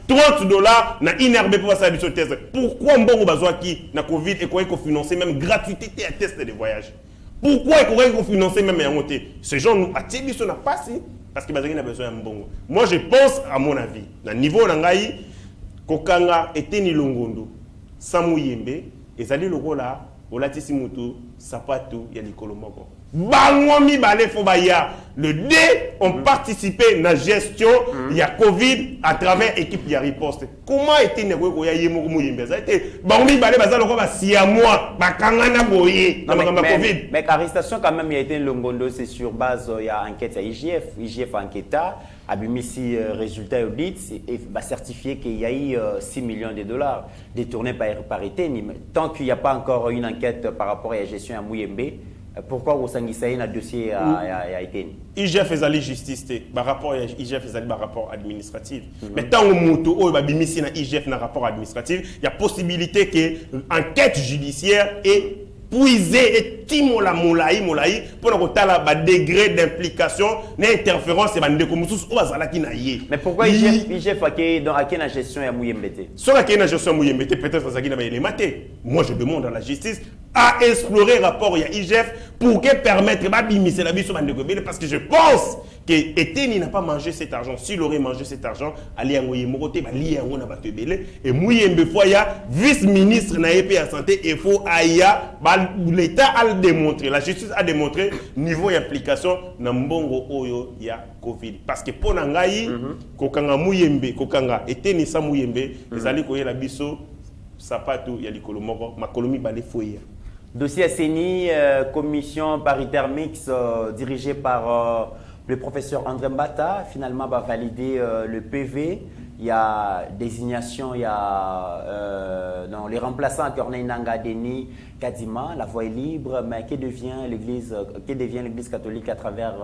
$30 na inerbe pour passer à test. Pourquoi mbongo bazwa qui na Covid et quoi qu'on financer même gratuité à test de voyage? Pourquoi qu'on financer même un côté? Ces gens nous attirent bisona pas si parce que bazaki na besoin de mbongo. Moi je pense à mon avis, na niveau nangai kokanga eteni longondo Samu Yembe ezali lokola olatisi mutu sapatu ya likolo moko bangomi bale fobaya le D ont participé na gestion ya Covid à travers équipe ya riposte. Comment était neko ya yemo ko Yembe ça été bangomi bale bazalo ko ba sia moi bakangana boye na makamba Covid. Mais arrestation quand même il y a été longondo c'est sur base il y a enquête à IGF enquêta Abimisi résultat audit et va certifier qu'il y a eu 6 millions de dollars détournés par Eteni. Tant qu'il n'y a pas encore une enquête par rapport à la gestion à Mouyembe, pourquoi vous avez un dossier à Eteni? IGF faisait justice, par rapport à IGF faisait par rapport administratif. Mais tant que moto Abimisi na IGF na rapport administratif, il y a possibilité que enquête judiciaire est puiser et timola moulaï pour le degré d'implication d'interférence et de commusus au bazalaki na yé. Mais pourquoi IGF dans la gestion ya Mouyembete? Sur la gestion Mouyembete peut-être ça qui n'a pas les maté. Moi je demande à la justice à explorer le rapport ya IGF pour que permettre ba bimisser la biso bande parce que je pense que Eteni n'a pas mangé cet argent. S'il aurait mangé cet argent, Ali Angoye Morote ba li yango na bato belé et Mouyembe Foya vice-ministre na EP à santé et faut aya l'État a démontré, la justice a démontré niveau d'implication dans mbongo oyo ya Covid. Parce que pour nangai, kokanga Mouyembe, kokanga Eteni sa Mouyembe, ezali koyela biso sapatu ya likolo moko makolomi bale foya. Dossier CENI, commission paritaire mixte dirigée par le professeur André Mbata, finalement va valider le PV. Il y a désignation, il y a les remplaçants Corneille Nangaa Denis Kadima, la voie est libre, mais que devient l'Église catholique à travers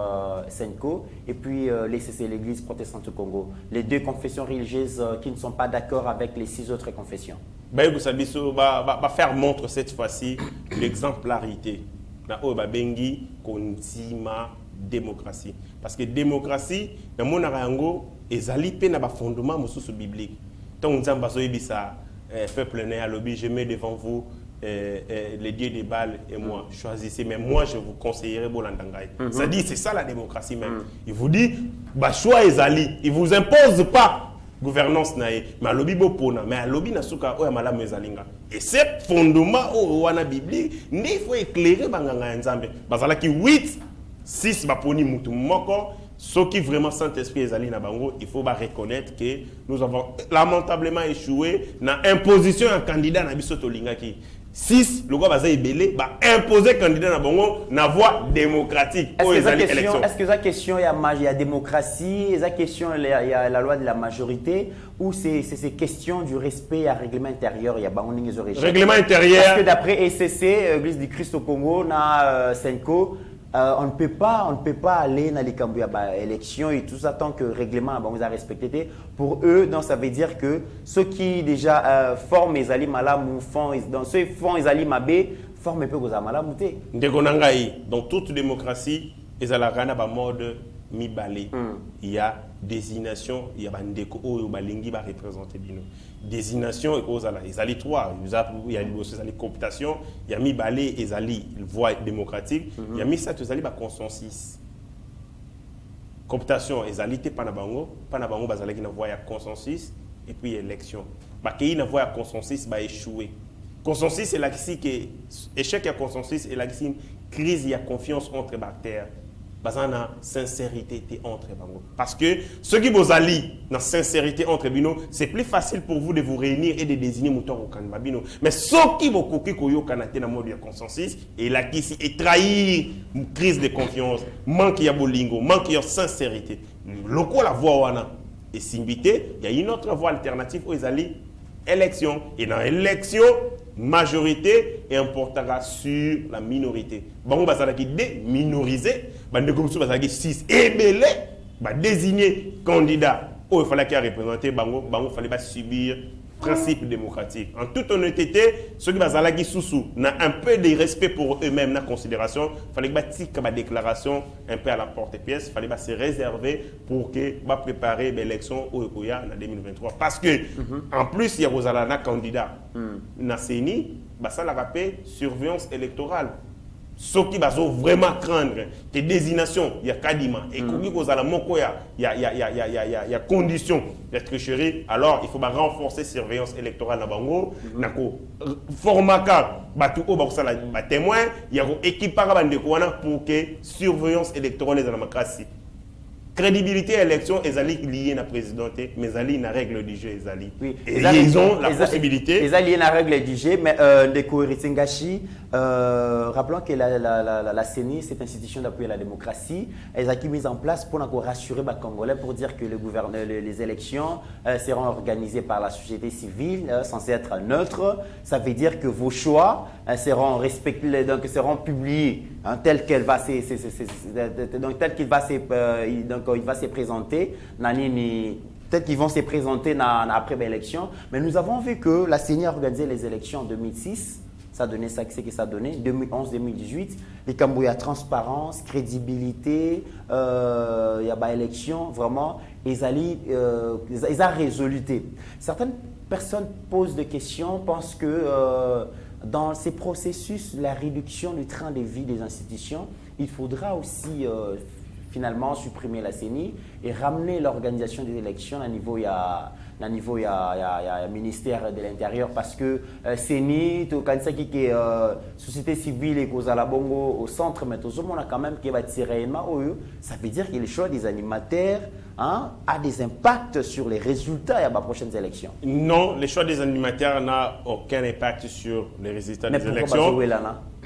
Senko et puis l'ECC, l'Église protestante du Congo. Les deux confessions religieuses qui ne sont pas d'accord avec les 6 autres confessions. Baïbou Sabiso va faire montre cette fois-ci l'exemplarité. Na o babengi kontima démocratie. Parce que démocratie, dans mon arango, ezali pe na ba fondement mususu biblique. Tant nzamba so yebisa peuple né à lobby, je mets devant vous les dieux des Baal et moi. Choisissez, mais moi je vous conseillerai Bolandangaï. Ça dit, c'est ça la démocratie même. Il vous dit, bah choix ezali, il vous impose pas gouvernance nae, mais lobby bopona, mais lobby nasuka oya malamu ezalinga. Et c'est fondement au wana biblique, il faut éclairer banganga nzambe. Bazala ki 8 6 baponi mutu moko, ceux qui vraiment Saint-Esprit ezali na bango, il faut reconnaître que nous avons lamentablement échoué dans l'imposition d'un candidat na biso tolingaki. 6, le gars va ébélé, imposer candidat na bango na voie démocratique. Est-ce que la question il y a démocratie, est-ce que question il y a la loi de la majorité ou c'est question du respect à règlement intérieur, il y a règlement intérieur. Parce que d'après ECC, Église du Christ au Congo, na Senko, on ne peut pas aller dans les élections et tout ça tant que le règlement vous a respecté. Pour eux, donc, ça veut dire que ceux qui déjà forment les alim malam font dans ceux qui font les alim abé forment un peu les malam muté. Dans toute démocratie, ils ont la mode mi-balé. Il y a désignation, il y a bandeko ou balingi va représenter bino. Désignation et aux ala, ils allaient 3. Il y a une cooptation, il y a mi-balé, ils allaient voie démocratique, il y a mis ça, ils allaient consensus. Cooptation, ils allaient panabango bazalaki na voie consensus et puis élection. Bah qu'il y a un consensus va échouer. Consensus c'est là que échec à consensus et là crise il y a confiance entre les terres. Basant na sincérité entre bango. Parce que ceux qui vous allient dans sincérité entre bino, c'est plus facile pour vous de vous réunir et de désigner mouton au canba bino. Mais ceux qui vous coquent koyo kanate na mode de consensus et là qui et trahir une crise de confiance, manque ya bolingo, manque ya sincérité. Loko la voix wana et simbité, il y a une autre voie alternative aux alliés élection et dans l'élection majorité et importera sur la minorité. Bango bazalaki déminorisé, bande comme ça bazalaki 6 et belé, ba désigner candidat. Oh, il fallait qu'il représenter bango fallait pas subir principe démocratique. En toute honnêteté, ceux qui bazalaki sous n'a un peu de respect pour eux-mêmes, na considération, fallait que ba déclaration un peu à la porte-pièce, fallait se réserver pour que ba préparer l'élection au Ekoya en 2023 parce que en plus il y a Rosalana candidat na CENI, bah ça la rappelle surveillance électorale. Ceux qui vont vraiment craindre que désignation, il y a Kadima, et qu'il y a conditions de tricherie, alors il faut renforcer la surveillance électorale dans Bango. Format témoin, il y a une équipe pour que surveillance électorale dans la démocratie. Crédibilité à l'élection, ils sont liés à la présidente, mais ils ont la règle du jeu. Oui. Et ils ont la possibilité. Ils sont liés à la règle du jeu, mais de Kouiritingashi, rappelons que la CENI, cette institution d'appui à la démocratie, elle a été mise en place pour rassurer les Congolais, pour dire que les élections seront organisées par la société civile, censées être neutres. Ça veut dire que vos choix seront respectés, donc seront publiés tel qu'il va se présenter. Peut-être qu'ils vont se présenter après l'élection. Mais nous avons vu que la CENI a organisé les élections en 2006. Ça donnait ça, c'est que ça donnait 2011-2018. Les Cambouis, il y a transparence, crédibilité, il y a élection, vraiment, ils ont résoluté. Certaines personnes posent des questions, pensent que dans ces processus, la réduction du train de vie des institutions, il faudra aussi finalement supprimer la CENI et ramener l'organisation des élections à niveau, il y a ministère de l'Intérieur parce que CENI, société civile et cause à la bongo au centre, mais tout le monde a quand même qui va tirer ça veut dire que le choix des animateurs a des impacts sur les résultats à la prochaine élection. Non, le choix des animateurs n'a aucun impact sur les résultats des élections.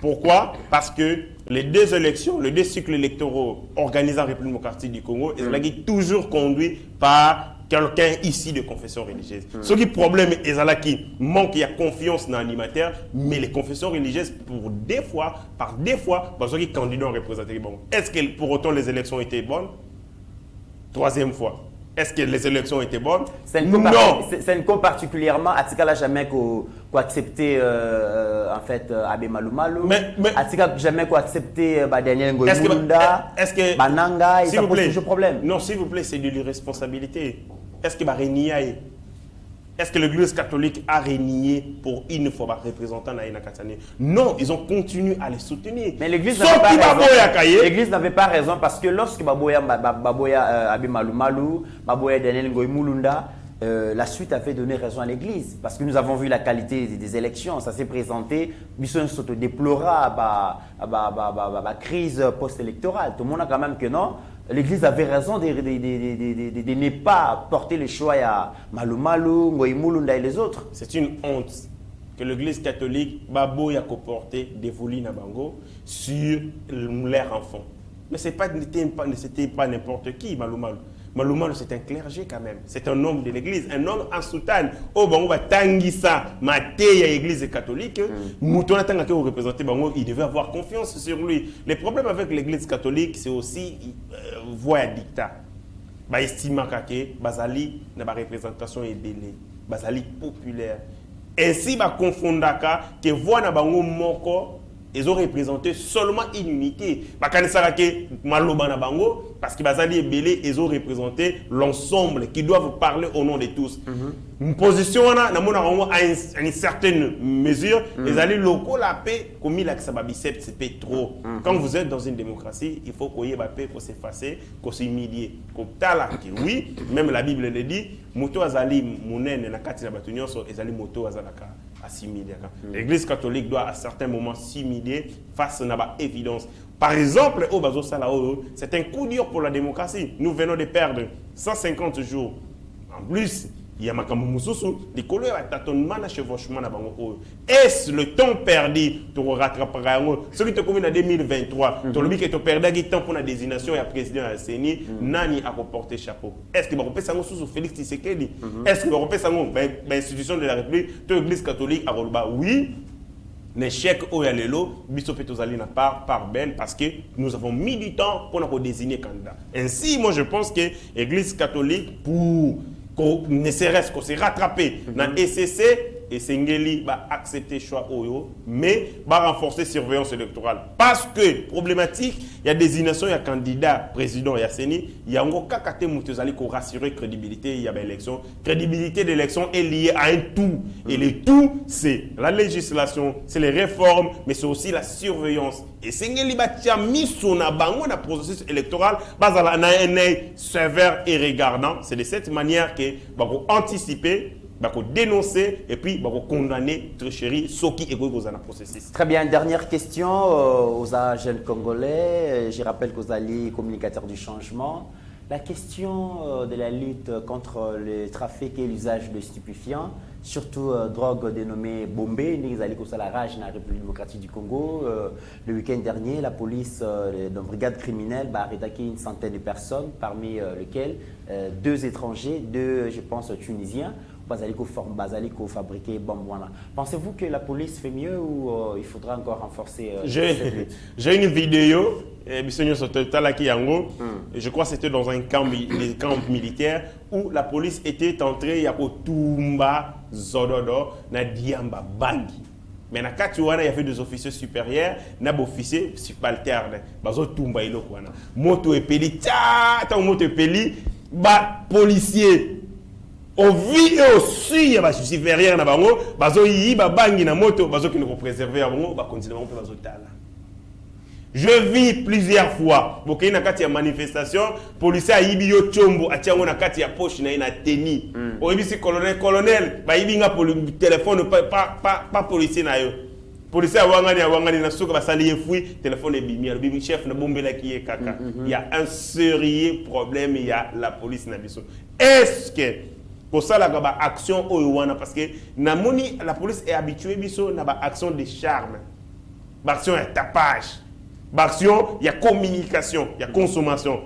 Pourquoi? Parce que les deux élections, les deux cycles électoraux organisés en République démocratique du Congo, ils sont toujours conduits par quelqu'un ici de confession religieuse. Ce qui est problème, c'est qu'il manque de confiance dans l'animateur, mais les confessions religieuses, par des fois, parce que candidats ont représenté bon. Est-ce que pour autant les élections étaient bonnes? Troisième fois. Est-ce que les élections étaient bonnes? Non. C'est une cas particulièrement, Atikala jamais accepté en fait Abe Malumalu. Atikala jamais accepté Daniel Ngoyunda. Est-ce que Bananga, ça pose toujours problème. Non, s'il vous plaît, c'est de l'irresponsabilité. Est-ce que Est-ce que l'Église catholique a régné pour une fois représentant Naïna Katane? Non, ils ont continué à les soutenir. Mais l'Église n'avait pas raison parce que lorsque Baboya Abe Malumalu, Baboya Daniel Ngoyumulunda, la suite avait donné raison à l'Église parce que nous avons vu la qualité des élections. Ça s'est présenté, Bisson se déplora la crise post-électorale. Tout le monde a quand même que non. L'Église avait raison de ne pas porter le choix à Malumalu, Ngoyumulunda et les autres. C'est une honte que l'Église catholique Baboya porté des volis Nabango sur leurs enfants. Mais c'était pas n'importe qui, Malumalu. Malumalu, c'est un clergé quand même. C'est un homme de l'église, un homme en soutane. Oh, bon, on va tangisa, mater à l'église catholique. Mouton tanga que vous représentez, il devait avoir confiance sur lui. Le problème avec l'église catholique, c'est aussi voie à dictat. Bah, estime que Bazali n'a pas représentation et délai. Bazali populaire. Ainsi, bah, confondaka que voix na bango moko ils ont représenté seulement une unité. Parce que ils ont représenté l'ensemble qui doivent parler au nom de tous. Une position à une certaine mesure, les alliés locaux, la paix, comme il a que ça c'est trop. Quand vous êtes dans une démocratie, il faut qu'il y ait la paix, qu'il faut s'effacer, qu'il faut s'humilier. Oui, même la Bible le dit, moto azali munen na kati na batunyo so ezali moto azalaka assimiler. L'Église catholique doit à certains moments s'humilier face à la évidence. Par exemple, au Bazo Salao, c'est un coup dur pour la démocratie. Nous venons de perdre 150 jours. En plus, il y a Makamu Moussousou, les collègues à tâtonnement à chevauchement à Bango. Est-ce le temps perdu pour rattraper ce qui te convient en 2023? Tu as dit que tu as perdu le temps pour la désignation et le président de la CENI, Nani a reporté chapeau. Est-ce que tu as fait sous Félix Tshisekedi? Est-ce que tu as fait ça l'institution de la République, de l'Église catholique à Rolba? Oui. L'échec au Yalelo, Bissopetozali n'a pas par Ben parce que nous avons mis du temps pour nous désigner candidat. Ainsi, moi je pense que l'Église catholique, pour ne serait-ce qu'on s'est rattrapé dans SCC, et Sengeli va accepter le choix Oyo, mais va renforcer la surveillance électorale. Parce que, problématique, il y a désignation, il y a candidat, président, il y a Séni, il y a encore Kakate Moutezali pour rassurer la crédibilité, il y a l'élection. Crédibilité de l'élection est liée à un tout. Et le tout, c'est la législation, c'est les réformes, mais c'est aussi la surveillance. Et Sengeli va mis son abango dans le processus électoral, basé sur un œil sévère et regardant. C'est de cette manière que va anticiper, dénoncer et puis condamner tricherie, ce qui est dans le processus. Très bien, dernière question aux jeunes Congolais. Je rappelle qu'aux alliés communicateurs du changement, la question de la lutte contre le trafic et l'usage de stupéfiants, surtout drogue dénommée Bombay, nous allons la rage dans la République démocratique du Congo. Le week-end dernier, la police de brigade criminelle a attaqué une centaine de personnes, parmi lesquelles 2 étrangers, 2, je pense, Tunisiens. Basaliko fabriquer bombes. Pensez-vous que la police fait mieux ou il faudra encore renforcer cette lutte? J'ai une vidéo, je crois que c'était dans un camp militaire où la police était entrée à Tumba Zododo na Diamba Bangi. Mais il y avait des officiers supérieurs, des officiers subalternes. Bazo Tumba ilo kwana. Moto epeli, moto epeli, policier. Au vie et aussi, il y a des supérieurs na bango, bazo yi ba bangi na moto, bazo qui nous préserver à bango, ba continuer on peut bazo tala. Je vis plusieurs fois, boké na kati ya manifestation, policier a yibi yo chombo, a tiango na kati ya poche na teni. O yibi si colonel, ba yibi nga téléphone pas policier na yo. Policier a wangani na soka basali yefoui, téléphone est bimi, le bimi chef na bombela qui est kaka. Il y a un sérieux problème, il y a la police na biso. Est-ce que pour ça, il y a action parce que la police est habituée à une action de charme, action de tapage, action il y a communication, il y a consommation.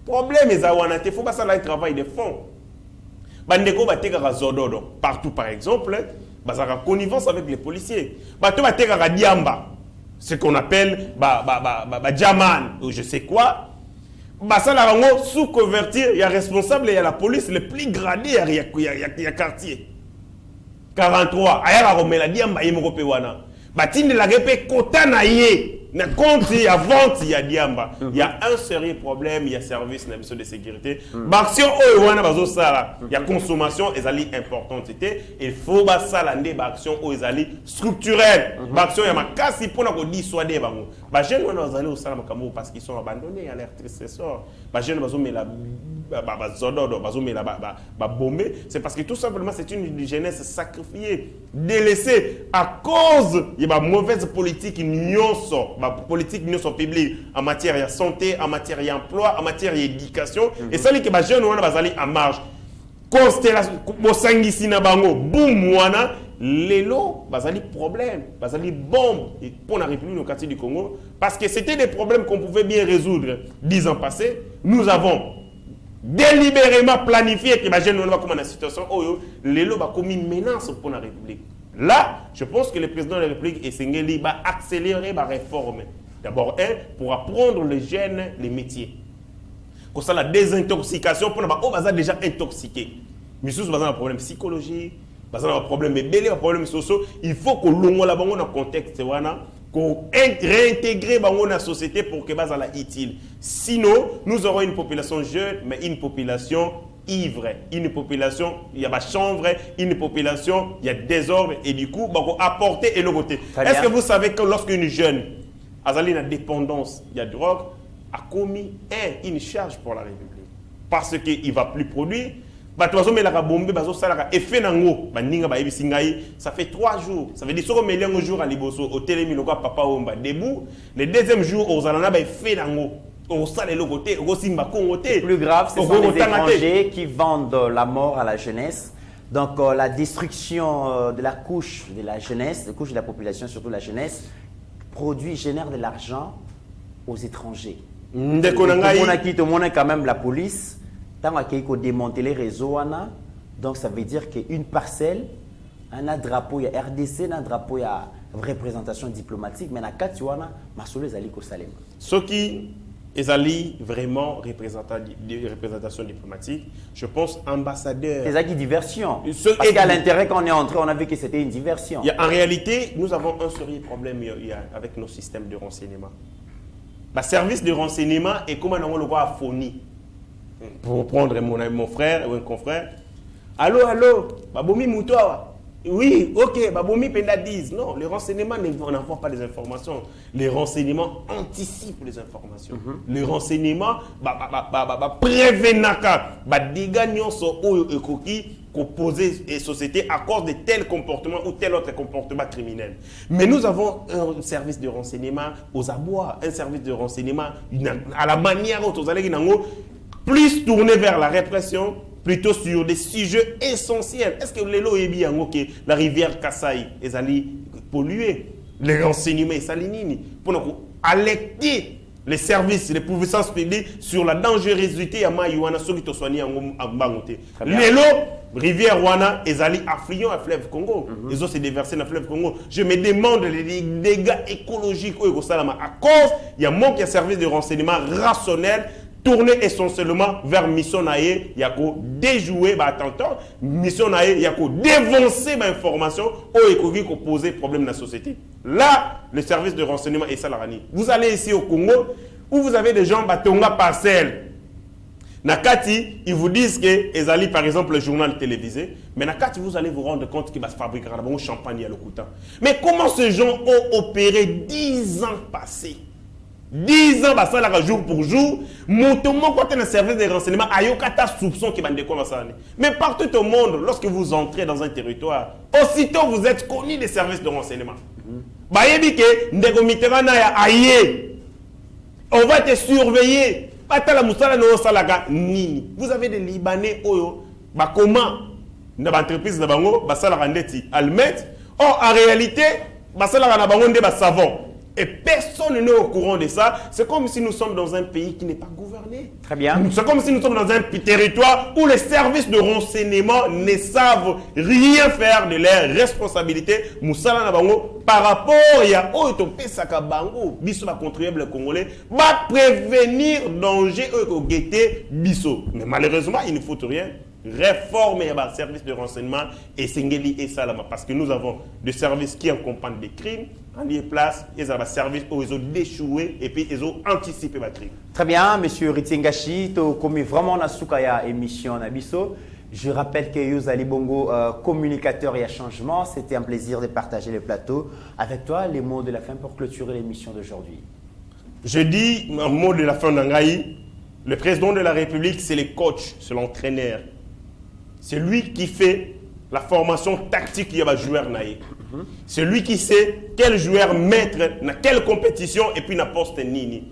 Le problème est qu'il faut pas un travail de fond. Partout, par exemple, il y a connivence avec les policiers. Diamba, ce qu'on appelle Djaman, ou je sais quoi. Sous convertir, il y a responsable, il y a la police le plus gradé, il y a quartier. 43, il y a la diamba, il y a la répé kota na ye. Na compte, il y a vente, il y a diamba. Il y a un sérieux problème, il y a service de sécurité. L'action, il y a consommation, ils sont importantes. Il faut que ça l'action structurelle. L'action, il y a ma casse pour nous dissuader. Les jeunes sont allés au salam parce qu'ils sont abandonnés à leur tristesseur. Les jeunes sont bombés. C'est parce que tout simplement, c'est une jeunesse sacrifiée, délaissée à cause de la mauvaise politique politique publique en matière de santé, en matière d'emploi, en matière d'éducation. Et ça, les jeunes sont en marge. Constellation, bosangisi na bango, boum wana, lelo, bazali problème, bazali bombe pour la République démocratique du Congo, parce que c'était des problèmes qu'on pouvait bien résoudre 10 ans passés. Nous avons délibérément planifié que les jeunes ne vont pas dans la situation où lelo va commis une menace pour la République. Là, je pense que le président de la République et Sengeli va accélérer la réforme. D'abord, pour apprendre les jeunes les métiers. Comme ça, la désintoxication, pour nous, déjà intoxiqué. Mais si vous avez un problème psychologique, un problème bébé, un problème social, il faut que l'on ait un contexte, réintégrer la société pour que ça soit utile. Sinon, nous aurons une population jeune, mais une population ivre, une population, il y a chambre, une population, il y a désordre, et du coup, apporter et le côté. Est-ce que vous savez que lorsqu'une jeune a une dépendance, il y a drogue, a commis une charge pour la République? Parce qu'il ne va plus produire. Ça fait 3 jours. Ça veut dire que si on met un jour à Liboso, au télémi, papa Omba debout, le deuxième jour, on a fait le plus grave, ce sont les étrangers qui vendent la mort à la jeunesse. Donc la destruction de la couche de la jeunesse, la couche de la population, surtout la jeunesse, génère de l'argent aux étrangers. Tout le monde a quand même la police. Tant qu'il faut démonter les réseaux, donc ça veut dire qu'une parcelle, un drapeau, il y a RDC, un drapeau, il y a représentation diplomatique, mais dans le cas de Masolo est allé au Salem. Ce qui est allé vraiment représentation diplomatique, je pense ambassadeur. C'est ça qui est diversion. Parce qu'à l'intérieur, quand on est entré, on a vu que c'était une diversion. En réalité, nous avons un sérieux problème avec nos systèmes de renseignement. Le service de renseignement est comme on le voit à Foni. Pour prendre mon frère ou un confrère. Allô, Babomi Moutoua. Oui, ok, Babomi Penda 10. Non, les renseignements n'envoient pas des informations. Les renseignements anticipent les informations. Les renseignements prévenaka. Dégâts nyonso ou ekoki qu'opposer les sociétés à cause de tel comportement ou tel autre comportement criminel. Mais nous avons un service de renseignement aux abois, un service de renseignement à la manière dont vous allez plus tourné vers la répression, plutôt sur des sujets essentiels. Est-ce que la rivière Kassai est allée polluer? Les renseignements est salinini pour alerter les services, les puissances publiques sur la dangerosité à Maïwana, ceux qui te soignent en Bangoté. L'élo, rivière Wana, est allée affluent à fleuve Congo. Ils ont se déversé dans le fleuve Congo. Je me demande les dégâts écologiques au Salama. À cause, il y a manque de services de renseignement rationnels tourné essentiellement vers mission naïe, il y a qu'au déjouer attentat, mission naïe, il y a qu'au dévancer l'information au poser problème dans la société. Là, le service de renseignement est salarani. Vous allez ici au Congo où vous avez des gens batonga parcelle. Nakati, ils vous disent que ils allaient par exemple le journal télévisé, mais Nakati vous allez vous rendre compte qu'ils va se fabriquer un champagne à l'Okuta. Mais comment ces gens ont opéré 10 ans passés? 10 ans, ça là jour pour jour, motomo quand un service de renseignement, ayokata soupçon qui va mais partout au monde, lorsque vous entrez dans un territoire, aussitôt vous êtes connu des services de renseignement. On va te surveiller. Vous avez des Libanais, comment l'entreprise de Bango, or en réalité, savon. Et personne n'est au courant de ça. C'est comme si nous sommes dans un pays qui n'est pas gouverné. Très bien. C'est comme si nous sommes dans un territoire où les services de renseignement ne savent rien faire de leurs responsabilités. Moussala Nabango, par rapport à Otope Sakabango, Bisso, la contribuable congolais, va prévenir danger au guetté Bisso. Mais malheureusement, il ne faut rien. Réformer le service de renseignement et Sengeli et Salama. Parce que nous avons des services qui accompagnent des crimes. En lieu place, ils ont des services où ils ont déchoué et puis ils ont anticipé les crimes. Très bien, monsieur Ritsingashi, comme vraiment na Soukaya émission Nabiso. Je rappelle que Yuzali Bongo, communicateur et à changement, c'était un plaisir de partager le plateau. Avec toi, les mots de la fin pour clôturer l'émission d'aujourd'hui. Je dis un mot de la fin d'Angaï. Le président de la République, c'est le coach, c'est l'entraîneur. C'est lui qui fait la formation tactique qu'il y a joueur naïe. C'est lui qui sait quel joueur mettre dans quelle compétition et puis n'a poste nini.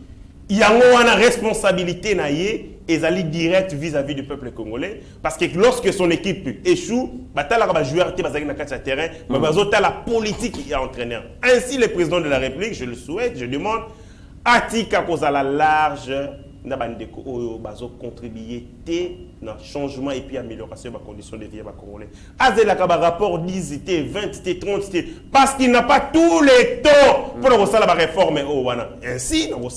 Il y a une responsabilité naïe et ça direct vis-à-vis du peuple congolais parce que lorsque son équipe échoue, la joueur qui va sur le terrain, mais la politique qui est entraîneur. Ainsi le président de la République, je le souhaite, je demande Atika Kozala large contribuer dans le changement et puis amélioration de la condition de vie congolais. Azela Kaba rapport 10, 20, 30, parce qu'il n'a pas tous les temps pour la réforme. Ainsi, nous avons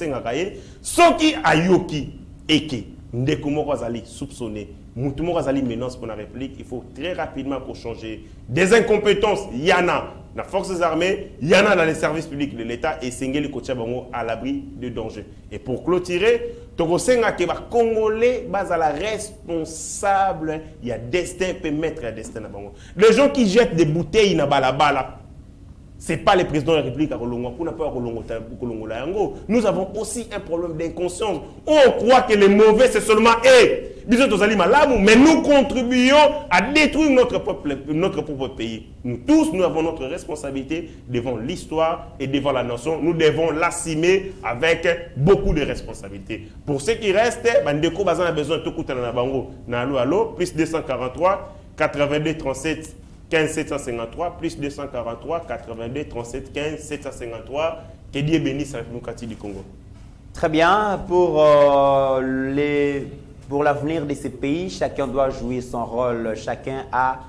ceux qui ayoki eke ndeko moko azali soupçonné, mutu moko azali menace pour la République, il faut très rapidement pour changer. Des incompétences, il y en a dans les forces armées, il y en a dans les services publics de l'État et Sengeli Kotiabango à l'abri de danger. Et pour clôturer, Togosenga que les Congolais bazala responsable, il y a destin peut mettre un destin na bango. Les gens qui jettent des bouteilles na balabala, ce n'est pas le président de la République à Kolongo. Nous avons aussi un problème d'inconscience. On croit que le mauvais, c'est seulement eux. Mais nous contribuons à détruire notre propre pays. Nous tous, nous avons notre responsabilité devant l'histoire et devant la nation. Nous devons l'assumer avec beaucoup de responsabilités. Pour ceux qui restent, Bandeko Bazan a besoin de tout plus 243, 82, 37, 15 753 plus 243 82 37 15 753. Que Dieu bénisse la démocratie du Congo. Très bien. Pour l'avenir de ces pays, chacun doit jouer son rôle. Chacun a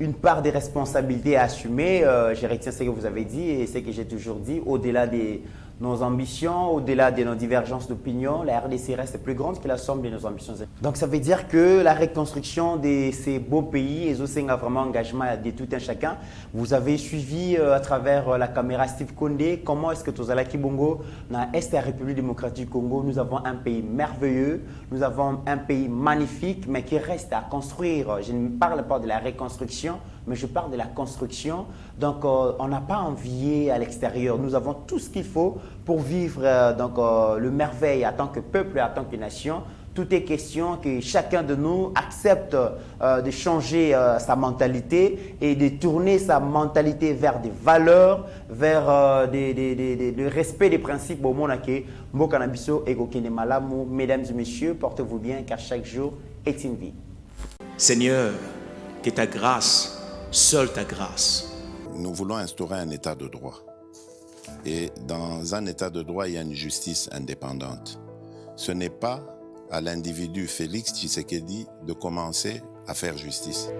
une part des responsabilités à assumer. Je retiens ce que vous avez dit et ce que j'ai toujours dit. Au-delà de nos ambitions, au-delà de nos divergences d'opinion, la RDC reste plus grande que la somme de nos ambitions. Donc ça veut dire que la reconstruction de ces beaux pays et aussi a vraiment engagement de tout un chacun. Vous avez suivi à travers la caméra Steve Condé comment est-ce que Tozala Kibongo, dans l'Est de la République démocratique du Congo, nous avons un pays merveilleux, nous avons un pays magnifique, mais qui reste à construire. Je ne parle pas de la reconstruction, mais je parle de la construction. Donc, on n'a pas envié à l'extérieur. Nous avons tout ce qu'il faut pour vivre le merveille en tant que peuple et en tant que nation. Tout est question que chacun de nous accepte de changer sa mentalité et de tourner sa mentalité vers des valeurs, vers le respect des principes au monde. Mesdames et messieurs, portez-vous bien car chaque jour est une vie. Seigneur, que ta grâce, seule ta grâce. Nous voulons instaurer un état de droit. Et dans un état de droit, il y a une justice indépendante. Ce n'est pas à l'individu Félix Tshisekedi de commencer à faire justice.